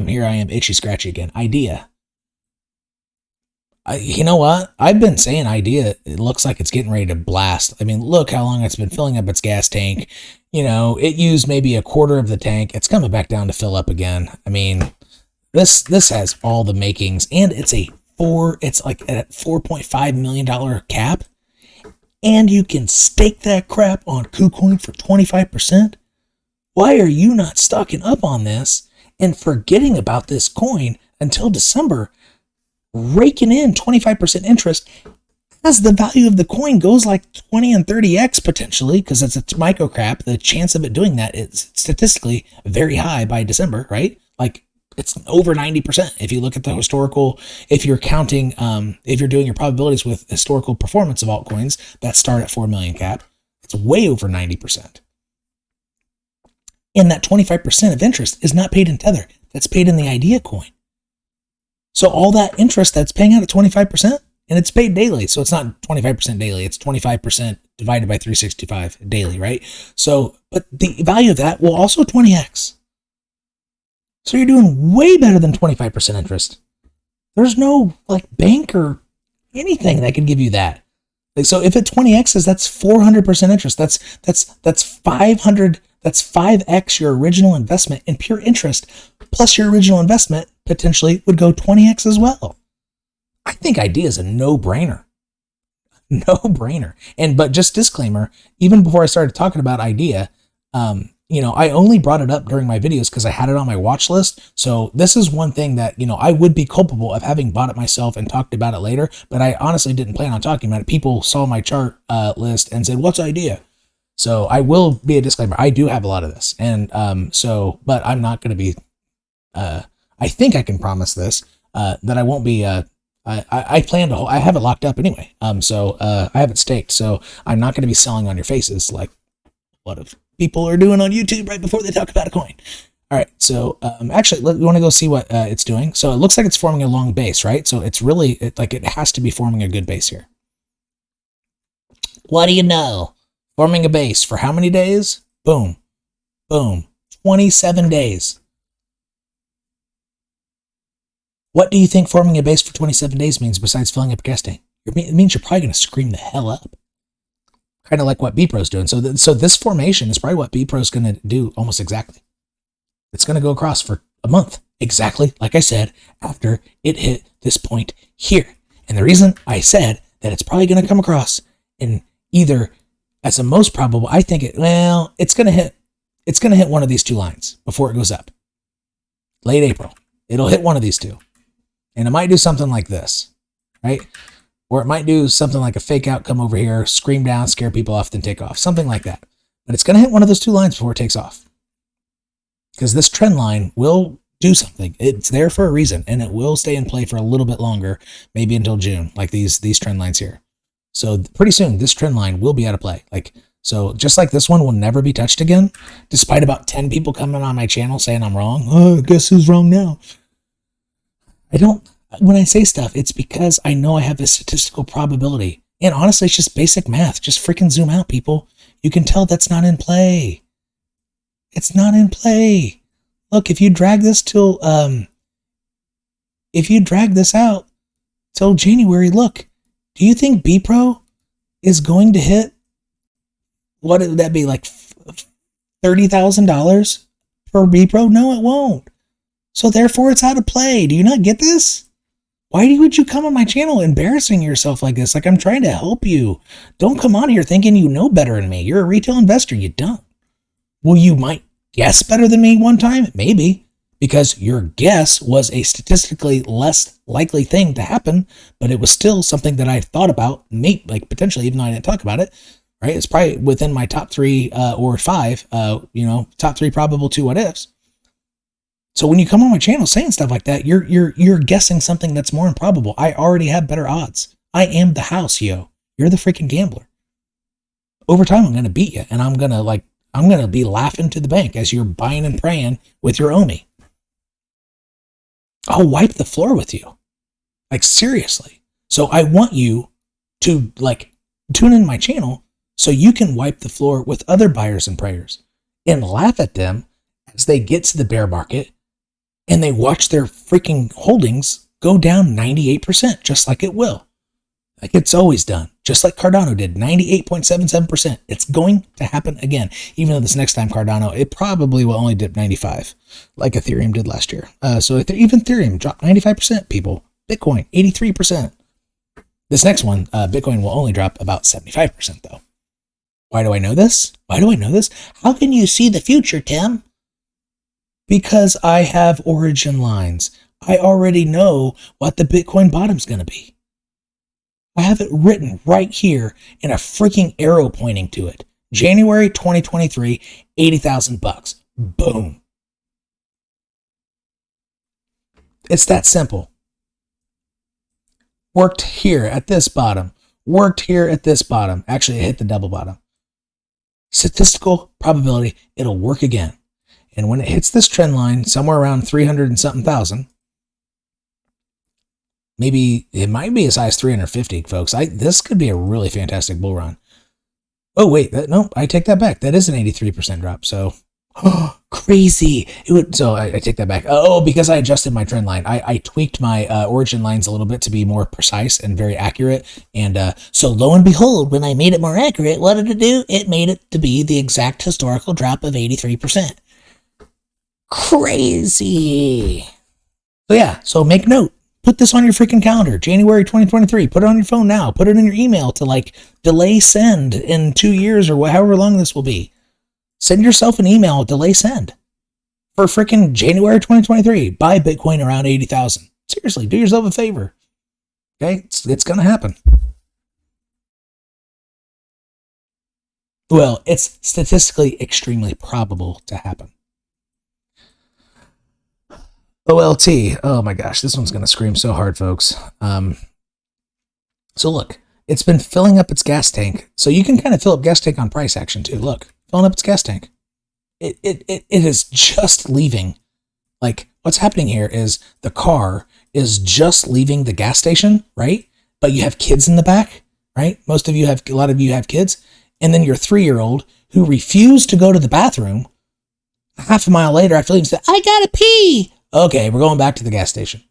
A: Here I am, itchy scratchy again. Idea. You know what? I've been saying Idea, it looks like it's getting ready to blast. I mean, look how long it's been filling up its gas tank. You know, it used maybe a quarter of the tank. It's coming back down to fill up again. I mean, this has all the makings, and it's like at $4.5 million cap, and you can stake that crap on KuCoin for 25%. Why are you not stocking up on this and forgetting about this coin until December, raking in 25% interest as the value of the coin goes like 20 and 30x potentially, because it's a micro cap. The chance of it doing that is statistically very high by December, right? Like it's over 90%. If you look at the historical, if you're counting, if you're doing your probabilities with historical performance of altcoins that start at 4 million cap, it's way over 90%. And that 25% of interest is not paid in Tether. That's paid in the Idea coin. So all that interest that's paying out at 25%, and it's paid daily. So it's not 25% daily. It's 25% divided by 365 daily, right? So, but the value of that will also 20x. So you're doing way better than 25% interest. There's no like bank or anything that can give you that. Like, so if it 20x's, that's 400% interest. That's 500. That's 5x your original investment in pure interest, plus your original investment potentially would go 20x as well. I think Idea is a no-brainer. No-brainer. But just disclaimer, even before I started talking about Idea, you know, I only brought it up during my videos because I had it on my watch list. So this is one thing that, you know, I would be culpable of having bought it myself and talked about it later, but I honestly didn't plan on talking about it. People saw my chart list and said, "What's Idea?" So I will be a disclaimer. I do have a lot of this. And but I'm not going to be, I think I can promise this, that I won't be, I plan to, I have it locked up anyway. I have it staked. So I'm not going to be selling on your faces like a lot of people are doing on YouTube right before they talk about a coin. All right. So actually, we want to go see what it's doing. So it looks like it's forming a long base, right? So it's really, it has to be forming a good base here. What do you know? Forming a base for how many days? Boom. Boom. 27 days. What do you think forming a base for 27 days means besides filling up your gas tank? It means you're probably going to scream the hell up. Kind of like what BPRO's doing. So this formation is probably what BPRO's going to do almost exactly. It's going to go across for a month. Exactly, like I said, after it hit this point here. And the reason I said that it's probably going to come across in either, as a most probable, I think it's going to hit one of these two lines before it goes up. Late April. It'll hit one of these two. And it might do something like this, right? Or it might do something like a fake out, come over here, scream down, scare people off, then take off. Something like that. But it's going to hit one of those two lines before it takes off. Because this trend line will do something. It's there for a reason, and it will stay in play for a little bit longer, maybe until June, like these trend lines here. So pretty soon, this trend line will be out of play. So just like this one will never be touched again, despite about 10 people coming on my channel saying I'm wrong. Oh, guess who's wrong now? When I say stuff, it's because I know I have a statistical probability. And honestly, it's just basic math. Just freaking zoom out, people. You can tell that's not in play. It's not in play. Look, if you drag this out till January, look, do you think BPRO is going to hit, what would that be, like $30,000 per BPRO? No, it won't. So therefore, it's out of play. Do you not get this? Why would you come on my channel embarrassing yourself like this? Like, I'm trying to help you. Don't come on here thinking you know better than me. You're a retail investor. You don't. Well, you might guess better than me one time. Maybe. Because your guess was a statistically less likely thing to happen, but it was still something that I thought about, like potentially, even though I didn't talk about it, right? It's probably within my top 3 or 5, top 3 probable 2 what ifs. So when you come on my channel saying stuff like that, you're guessing something that's more improbable. I already have better odds. I am the house, yo. You're the freaking gambler. Over time, I'm going to beat you, and I'm going to I'm going to be laughing to the bank as you're buying and praying with your 𝐿. I'll wipe the floor with you. Like, seriously. So I want you to, like, tune in my channel so you can wipe the floor with other buyers and prayers and laugh at them as they get to the bear market and they watch their freaking holdings go down 98%, just like it will. Like it's always done. Just like Cardano did, 98.77%. It's going to happen again. Even though this next time Cardano, it probably will only dip 95, like Ethereum did last year. So even Ethereum dropped 95%, people. Bitcoin, 83%. This next one, Bitcoin will only drop about 75%, though. Why do I know this? Why do I know this? How can you see the future, Tim? Because I have origin lines. I already know what the Bitcoin bottom's going to be. I have it written right here in a freaking arrow pointing to it. January 2023, 80,000 bucks. Boom. It's that simple. Worked here at this bottom. Worked here at this bottom. Actually, it hit the double bottom. Statistical probability, it'll work again. And when it hits this trend line, somewhere around 300 and something thousand, maybe it might be as high as 350, folks. This could be a really fantastic bull run. Oh, wait, no, I take that back. That is an 83% drop. So, crazy. So I take that back. Oh, because I adjusted my trend line. I tweaked my origin lines a little bit to be more precise and very accurate. And so lo and behold, when I made it more accurate, what did it do? It made it to be the exact historical drop of 83%. Crazy. So yeah, so make note. Put this on your freaking calendar, January 2023. Put it on your phone now. Put it in your email to like delay send in 2 years or however long this will be. Send yourself an email, delay send for freaking January 2023. Buy Bitcoin around 80,000. Seriously, do yourself a favor. Okay, it's going to happen. Well, it's statistically extremely probable to happen. OLT. Oh my gosh, this one's going to scream so hard, folks. So look, it's been filling up its gas tank. So you can kind of fill up gas tank on price action too. Look, filling up its gas tank. It is just leaving. Like what's happening here is the car is just leaving the gas station, right? But you have kids in the back, right? A lot of you have kids. And then your 3-year-old who refused to go to the bathroom half a mile later after leaving said, I gotta pee. Okay, we're going back to the gas station.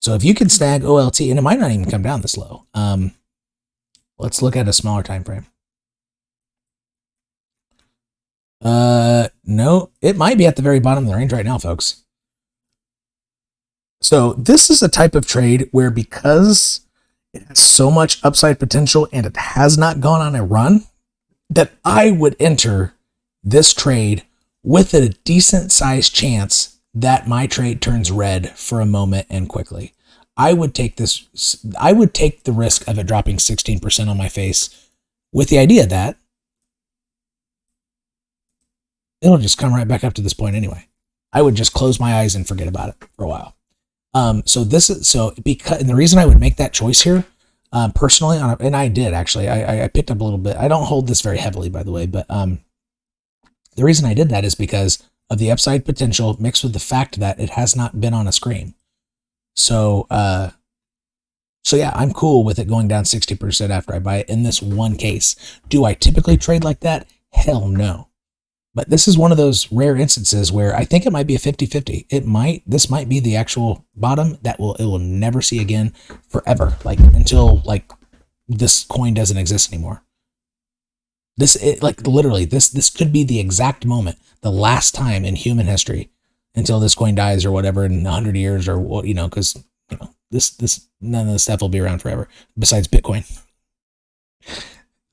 A: So if you can snag OLT, and it might not even come down this low. Let's look at a smaller time frame. No, it might be at the very bottom of the range right now, folks. So this is a type of trade where because it has so much upside potential and it has not gone on a run, that I would enter this trade with a decent sized chance that my trade turns red for a moment and quickly. I would take the risk of it dropping 16% on my face with the idea that it'll just come right back up to this point anyway. I would just close my eyes and forget about it for a while. And the reason I would make that choice here, personally, and I did actually, I picked up a little bit. I don't hold this very heavily, by the way, but the reason I did that is because of the upside potential mixed with the fact that it has not been on a screen. So yeah, I'm cool with it going down 60% after I buy it in this one case. Do I typically trade like that? Hell no. But this is one of those rare instances where I think it might be a 50-50. This might be the actual bottom that it will never see again forever, like until like this coin doesn't exist anymore. This could be the exact moment, the last time in human history until this coin dies or whatever in 100 years or what, because this none of this stuff will be around forever besides Bitcoin.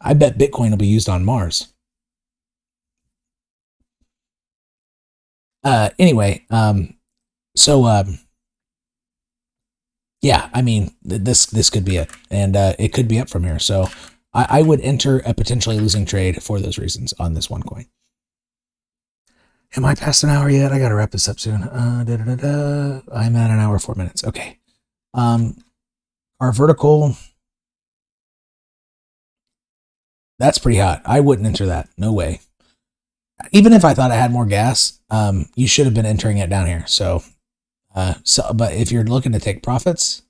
A: I bet Bitcoin will be used on Mars. Anyway, yeah, I mean, this could be it, and it could be up from here. So I would enter a potentially losing trade for those reasons on this one coin. Am I past an hour yet? I got to wrap this up soon. I'm at an hour, 4 minutes. Okay. Our vertical, That's pretty hot. I wouldn't enter that. No way. Even if I thought I had more gas, you should have been entering it down here. So, but if you're looking to take profits,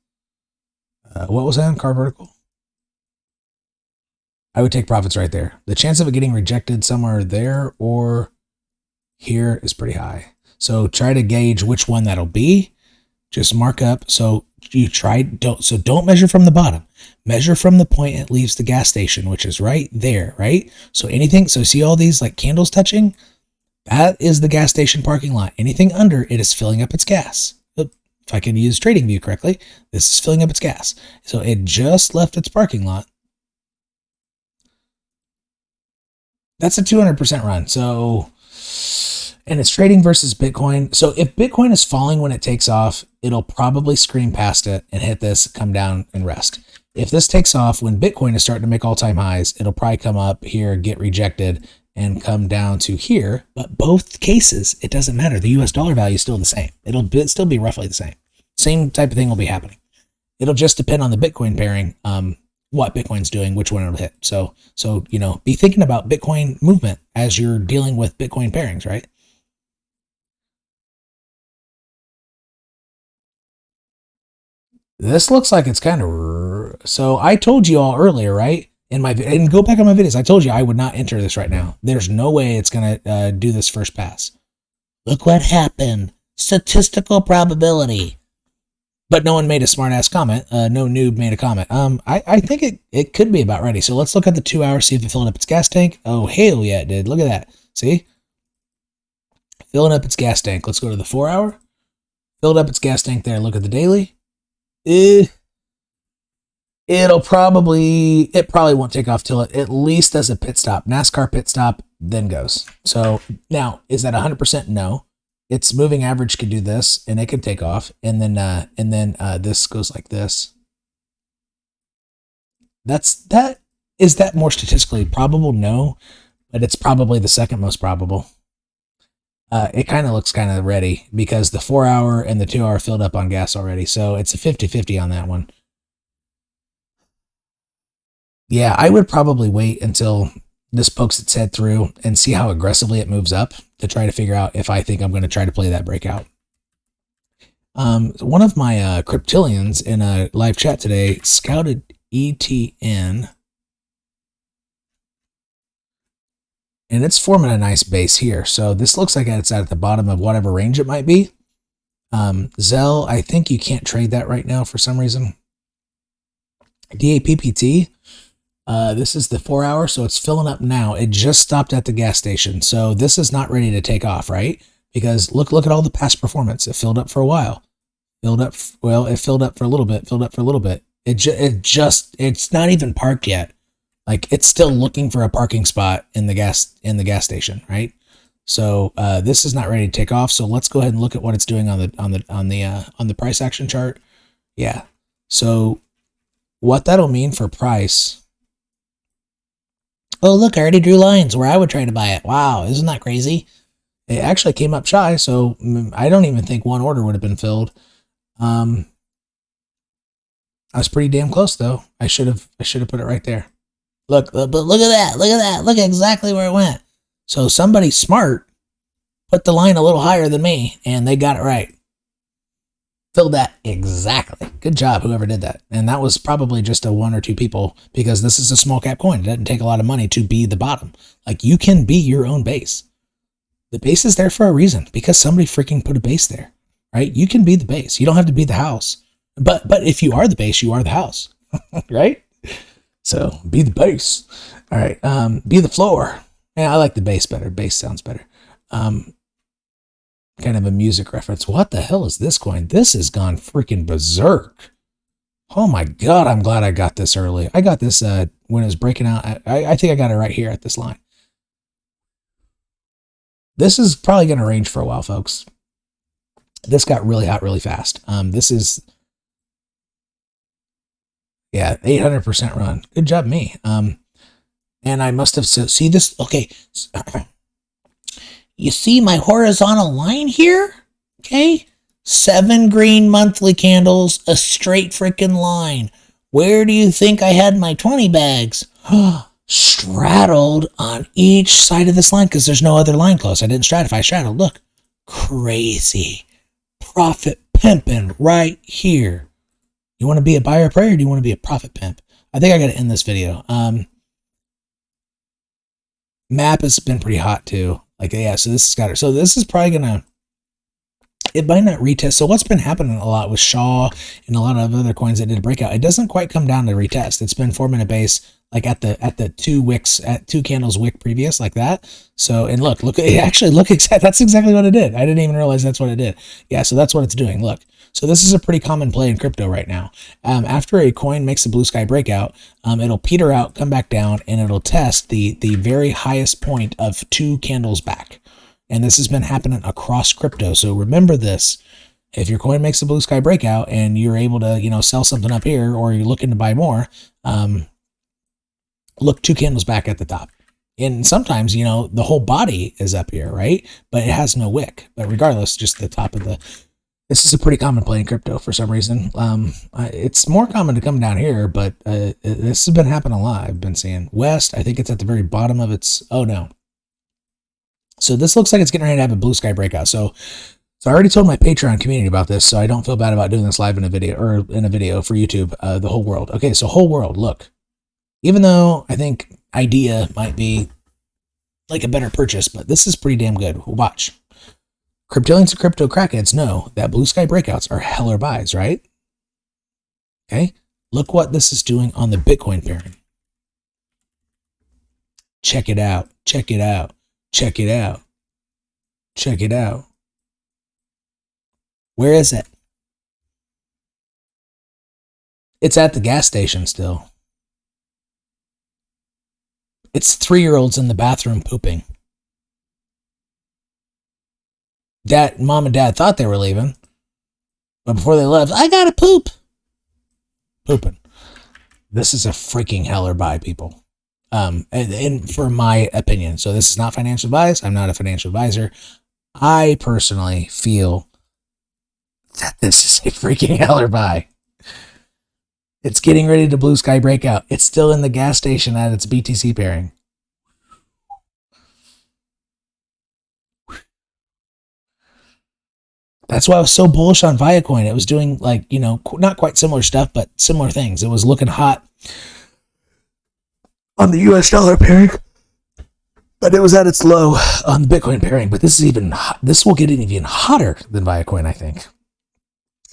A: what was that on car vertical? I would take profits right there. The chance of it getting rejected somewhere there or here is pretty high. So try to gauge which one that'll be. Just mark up. So you don't measure from the bottom. Measure from the point it leaves the gas station, which is right there, right? So see all these like candles touching? That is the gas station parking lot. Anything under it is filling up its gas. If I can use TradingView correctly, this is filling up its gas. So it just left its parking lot. That's a 200% run. So, and it's trading versus Bitcoin. So if Bitcoin is falling when it takes off, it'll probably scream past it and hit this, come down and rest. If this takes off when Bitcoin is starting to make all-time highs, it'll probably come up here, get rejected, and come down to here. But both cases, it doesn't matter. The US dollar value is still the same. It'll still be roughly the same. Same type of thing will be happening. It'll just depend on the Bitcoin pairing, what Bitcoin's doing, which one it'll hit. So, be thinking about Bitcoin movement as you're dealing with Bitcoin pairings, right? This looks like it's kind of, so I told you all earlier, right? And go back on my videos. I told you I would not enter this right now. There's no way it's going to do this first pass. Look what happened. Statistical probability. But no one made a smart ass comment. No noob made a comment. I think it could be about ready. So let's look at the 2 hours, see if it filled up its gas tank. Oh, hell yeah, it did. Look at that. See? Filling up its gas tank. Let's go to the 4 hour. Filled up its gas tank there. Look at the daily. It probably won't take off till it at least does a pit stop. NASCAR pit stop, then goes. So now, is that 100%? No. Its moving average could do this, and it could take off, and then this goes like this. Is that more statistically probable? No, but it's probably the second most probable. It kind of looks kind of ready because the 4 hour and the 2 hour filled up on gas already, so it's a 50-50 on that one. Yeah, I would probably wait until this pokes its head through and see how aggressively it moves up to try to figure out if I think I'm going to try to play that breakout. One of my cryptillions in a live chat today scouted ETN, and it's forming a nice base here. So this looks like it's at the bottom of whatever range it might be. Zell, I think you can't trade that right now for some reason. DAPPT, this is the 4 hour, so it's filling up now. It just stopped at the gas station, so this is not ready to take off, right? Because look at all the past performance. It filled up for a while. It filled up for a little bit, filled up for a little bit. It's not even parked yet. Like, it's still looking for a parking spot in the gas station, right? So this is not ready to take off. So let's go ahead and look at what it's doing on the price action chart. Yeah. So what that'll mean for price. Oh, look, I already drew lines where I would try to buy it. Wow, isn't that crazy? It actually came up shy, so I don't even think one order would have been filled. I was pretty damn close though. I should have put it right there. Look, but look at that. Look at that. Look exactly where it went. So somebody smart put the line a little higher than me, and they got it right. Filled that exactly. Good job, whoever did that. And that was probably just a 1 or 2 people, because this is a small cap coin. It doesn't take a lot of money to be the bottom. Like, you can be your own base. The base is there for a reason, because somebody freaking put a base there, right? You can be the base. You don't have to be the house. But if you are the base, you are the house, right? So be the base. All right. Be the floor. Yeah, I like the base better. Base sounds better. Kind of a music reference. What the hell is this coin? This has gone freaking berserk. Oh my God, I'm glad I got this early. I got this when it was breaking out. I think I got it right here at this line. This is probably going to range for a while, folks. This got really hot really fast. This is, yeah, 800% run. Good job, me. And I must have, see this? Okay. You see my horizontal line here? Okay. 7 green monthly candles, a straight freaking line. Where do you think I had my 20 bags? straddled on each side of this line because there's no other line close. I didn't stratify, I straddled. Look, crazy profit pimping right here. You want to be a buyer prayer, or do you want to be a profit pimp? I think I got to end this video. Map has been pretty hot too. Like, yeah, so this has got it. So this is probably gonna, it might not retest. So what's been happening a lot with Shaw and a lot of other coins that did a breakout, it doesn't quite come down to retest. It's been 4-minute base, like at the 2 wicks, at 2 candles wick previous, like that. So, and look, it actually look exact. That's exactly what it did. I didn't even realize that's what it did. Yeah, so that's what it's doing. Look. So this is a pretty common play in crypto right now. After a coin makes a blue sky breakout, it'll peter out, come back down, and it'll test the very highest point of 2 candles back. And this has been happening across crypto. So remember this. If your coin makes a blue sky breakout and you're able to, you know, sell something up here, or you're looking to buy more, look 2 candles back at the top. And sometimes, you know, the whole body is up here, right? But it has no wick. But regardless, just the top of the... This is a pretty common play in crypto for some reason. It's more common to come down here, but this has been happening a lot. I've been seeing West. I think it's at the very bottom of its... Oh, no. So this looks like it's getting ready to have a blue sky breakout. So I already told my Patreon community about this, so I don't feel bad about doing this live in a video, or in a video for YouTube, the whole world. Okay, so whole world, look. Even though I think idea might be like a better purchase, but this is pretty damn good. Watch. Cryptillions and crypto crackheads know that blue sky breakouts are heller buys, right? Okay, look what this is doing on the Bitcoin pairing. Check it out, check it out, check it out, check it out. Where is it? It's at the gas station still. It's 3-year-olds in the bathroom pooping. Mom and dad thought they were leaving, but before they left, I gotta poop. Pooping. This is a freaking heller buy, people. And for my opinion, so this is not financial advice. I'm not a financial advisor. I personally feel that this is a freaking heller buy. It's getting ready to blue sky breakout. It's still in the gas station at its BTC pairing. That's why I was so bullish on Viacoin. It was doing, like, you know, not quite similar stuff, but similar things. It was looking hot on the US dollar pairing, but it was at its low on the Bitcoin pairing. But this is even hot. This will get it even hotter than Viacoin, I think,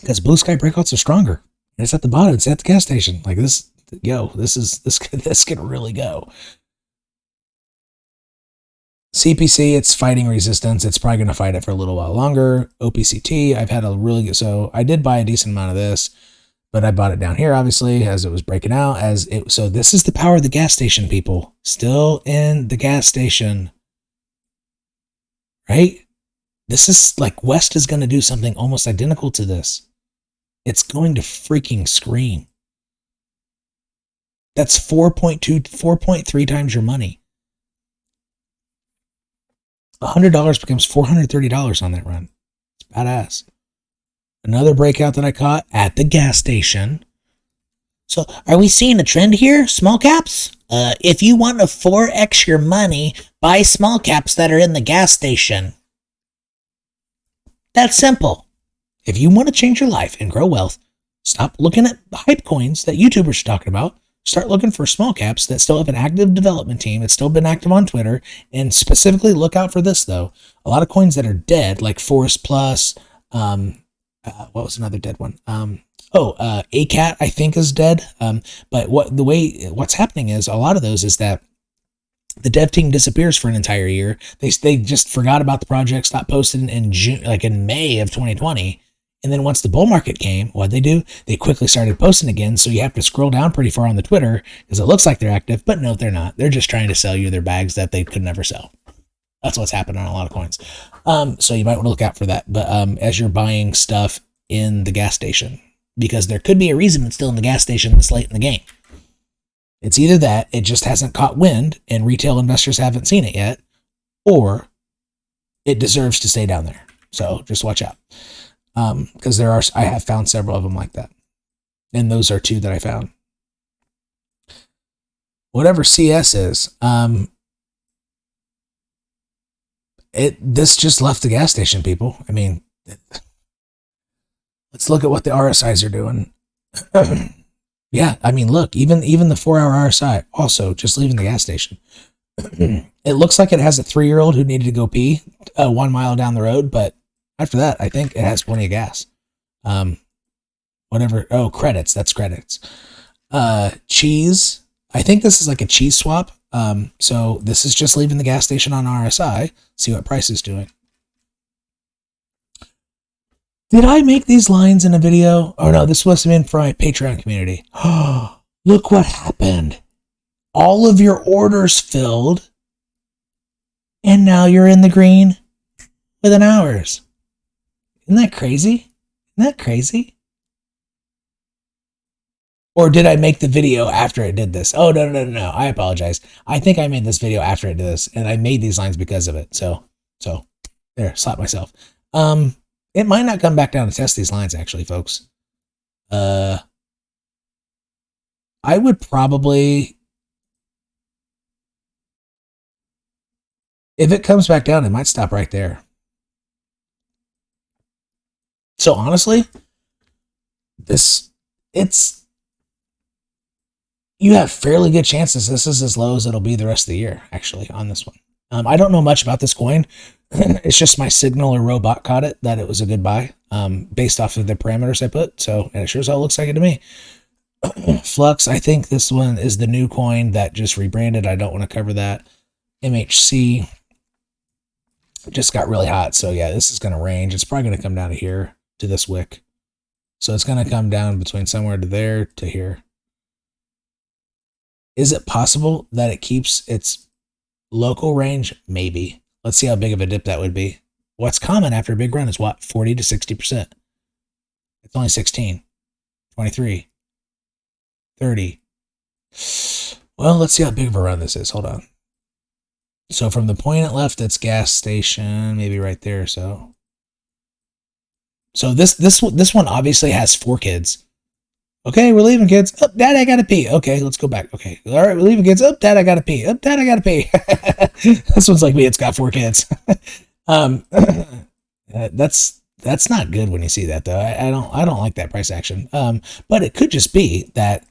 A: because blue sky breakouts are stronger. And it's at the bottom. It's at the gas station. Like this, this can really go. CPC, it's fighting resistance. It's probably going to fight it for a little while longer. OPCT, I've had a really good, so I did buy a decent amount of this, but I bought it down here, obviously, as it was breaking out. So this is the power of the gas station, people. Still in the gas station, right? This is like West is going to do something almost identical to this. It's going to freaking scream. That's 4.3 times your money. $100 becomes $430 on that run. It's badass. Another breakout that I caught at the gas station. So are we seeing a trend here? Small caps? If you want to 4x your money, buy small caps that are in the gas station. That's simple. If you want to change your life and grow wealth, stop looking at hype coins that YouTubers are talking about. Start looking for small caps that still have an active development team. It's still been active on Twitter. And specifically look out for this, though. A lot of coins that are dead, like Forest Plus. What was another dead one? ACAT, I think, is dead. But what's happening is a lot of those is that the dev team disappears for an entire year. They just forgot about the project, stopped posting in June, like in May of 2020. And then once the bull market came, what'd they do? They quickly started posting again. So you have to scroll down pretty far on the Twitter because it looks like they're active, but no, they're not. They're just trying to sell you their bags that they could never sell. That's what's happening on a lot of coins. So you might want to look out for that. But as you're buying stuff in the gas station, because there could be a reason it's still in the gas station this late in the game. It's either that it just hasn't caught wind and retail investors haven't seen it yet, or it deserves to stay down there. So just watch out. Because I have found several of them like that. And those are 2 that I found. whatever CS is, this just left the gas station, people. I mean, let's look at what the RSIs are doing. Yeah, I mean, look, even the 4-hour RSI also just leaving the gas station. It looks like it has a 3-year-old who needed to go pee 1 mile down the road, but after that, I think it has plenty of gas. Whatever. Oh, credits. That's credits. Cheese. I think this is like a cheese swap. So this is just leaving the gas station on RSI. See what price is doing. Did I make these lines in a video? Oh no, this must have been for my Patreon community. Oh, look what happened. All of your orders filled, and now you're in the green within hours. Isn't that crazy? Isn't that crazy? Or did I make the video after it did this? Oh, no. I apologize. I think I made this video after it did this, and I made these lines because of it. So there, slap myself. It might not come back down to test these lines, actually, folks. I would probably, if it comes back down, it might stop right there. So honestly, you have fairly good chances this is as low as it'll be the rest of the year, actually, on this one. I don't know much about this coin. It's just my signal or robot caught it that it was a good buy, based off of the parameters I put. So, and it sure as hell looks like it to me. Flux, I think this one is the new coin that just rebranded. I don't want to cover that. MHC just got really hot. So yeah, this is going to range. It's probably going to come down to here to this wick. So it's going to come down between somewhere to there to here. Is it possible that it keeps its local range? Maybe. Let's see how big of a dip that would be. What's common after a big run is what? 40 to 60%. It's only 16, 23, 30. Well, let's see how big of a run this is. Hold on. So from the point it left its gas station, maybe right there. So this one obviously has 4 kids. Okay, we're leaving, kids. Oh, Dad, I gotta pee. Okay, let's go back. Okay, all right, we're leaving, kids. Oh, Dad, I gotta pee. Oh, Dad, I gotta pee. This one's like me. It's got 4 kids. That's not good when you see that, though. I don't like that price action. But it could just be that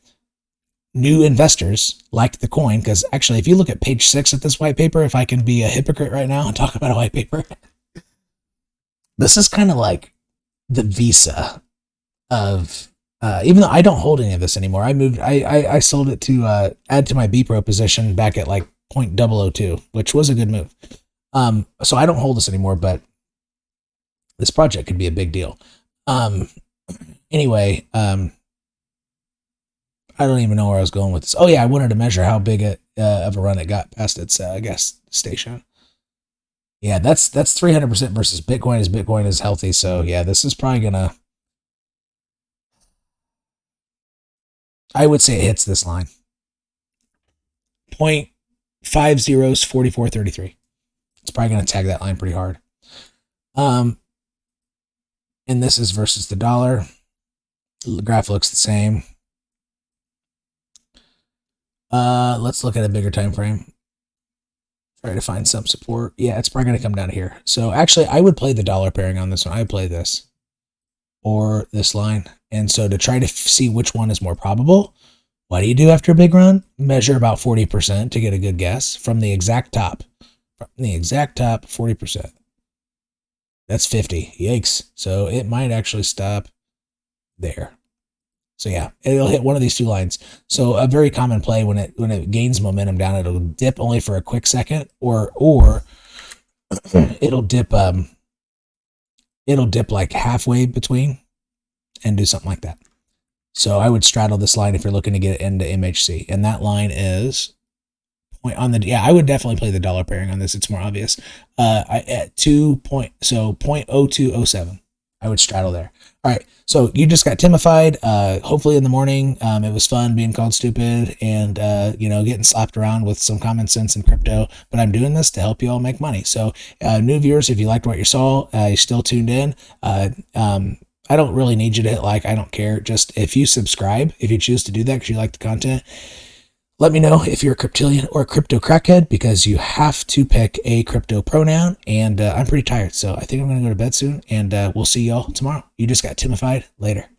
A: new investors liked the coin, because actually, if you look at page 6 of this white paper, if I can be a hypocrite right now and talk about a white paper, this is kind of like the Visa of. Even though I don't hold any of this anymore, I sold it to add to my B-Pro position back at like 0.002, which was a good move. So I don't hold this anymore, but this project could be a big deal. Anyway, I don't even know where I was going with this. Oh yeah, I wanted to measure how big of a run it got past its gas station. Yeah, that's 300% versus Bitcoin, as Bitcoin is healthy. So yeah, this is probably gonna. I would say it hits this line. 0.50 is 44.33. It's probably going to tag that line pretty hard. And this is versus the dollar. The graph looks the same. Let's look at a bigger time frame. Try to find some support. Yeah, it's probably going to come down here. So actually, I would play the dollar pairing on this one. I would play this or this line. And so to try to see which one is more probable, what do you do after a big run? Measure about 40% to get a good guess from the exact top. From the exact top, 40%. That's 50. Yikes. So it might actually stop there. So yeah, it'll hit one of these 2 lines. So a very common play when it gains momentum down, it'll dip only for a quick second, or it'll dip like halfway between and do something like that. So I would straddle this line if you're looking to get it into MHC. And that line is I would definitely play the dollar pairing on this. It's more obvious. At 0.0207. I would straddle there. All right. So you just got Timified. Hopefully in the morning. It was fun being called stupid and getting slapped around with some common sense in crypto. But I'm doing this to help you all make money. So new viewers, if you liked what you saw, you're still tuned in. I don't really need you to hit like. I don't care. Just if you subscribe, if you choose to do that because you like the content, Let me know if you're a cryptillion or a crypto crackhead, because you have to pick a crypto pronoun. And I'm pretty tired, so I think I'm going to go to bed soon. And we'll see y'all tomorrow. You just got Timified. Later.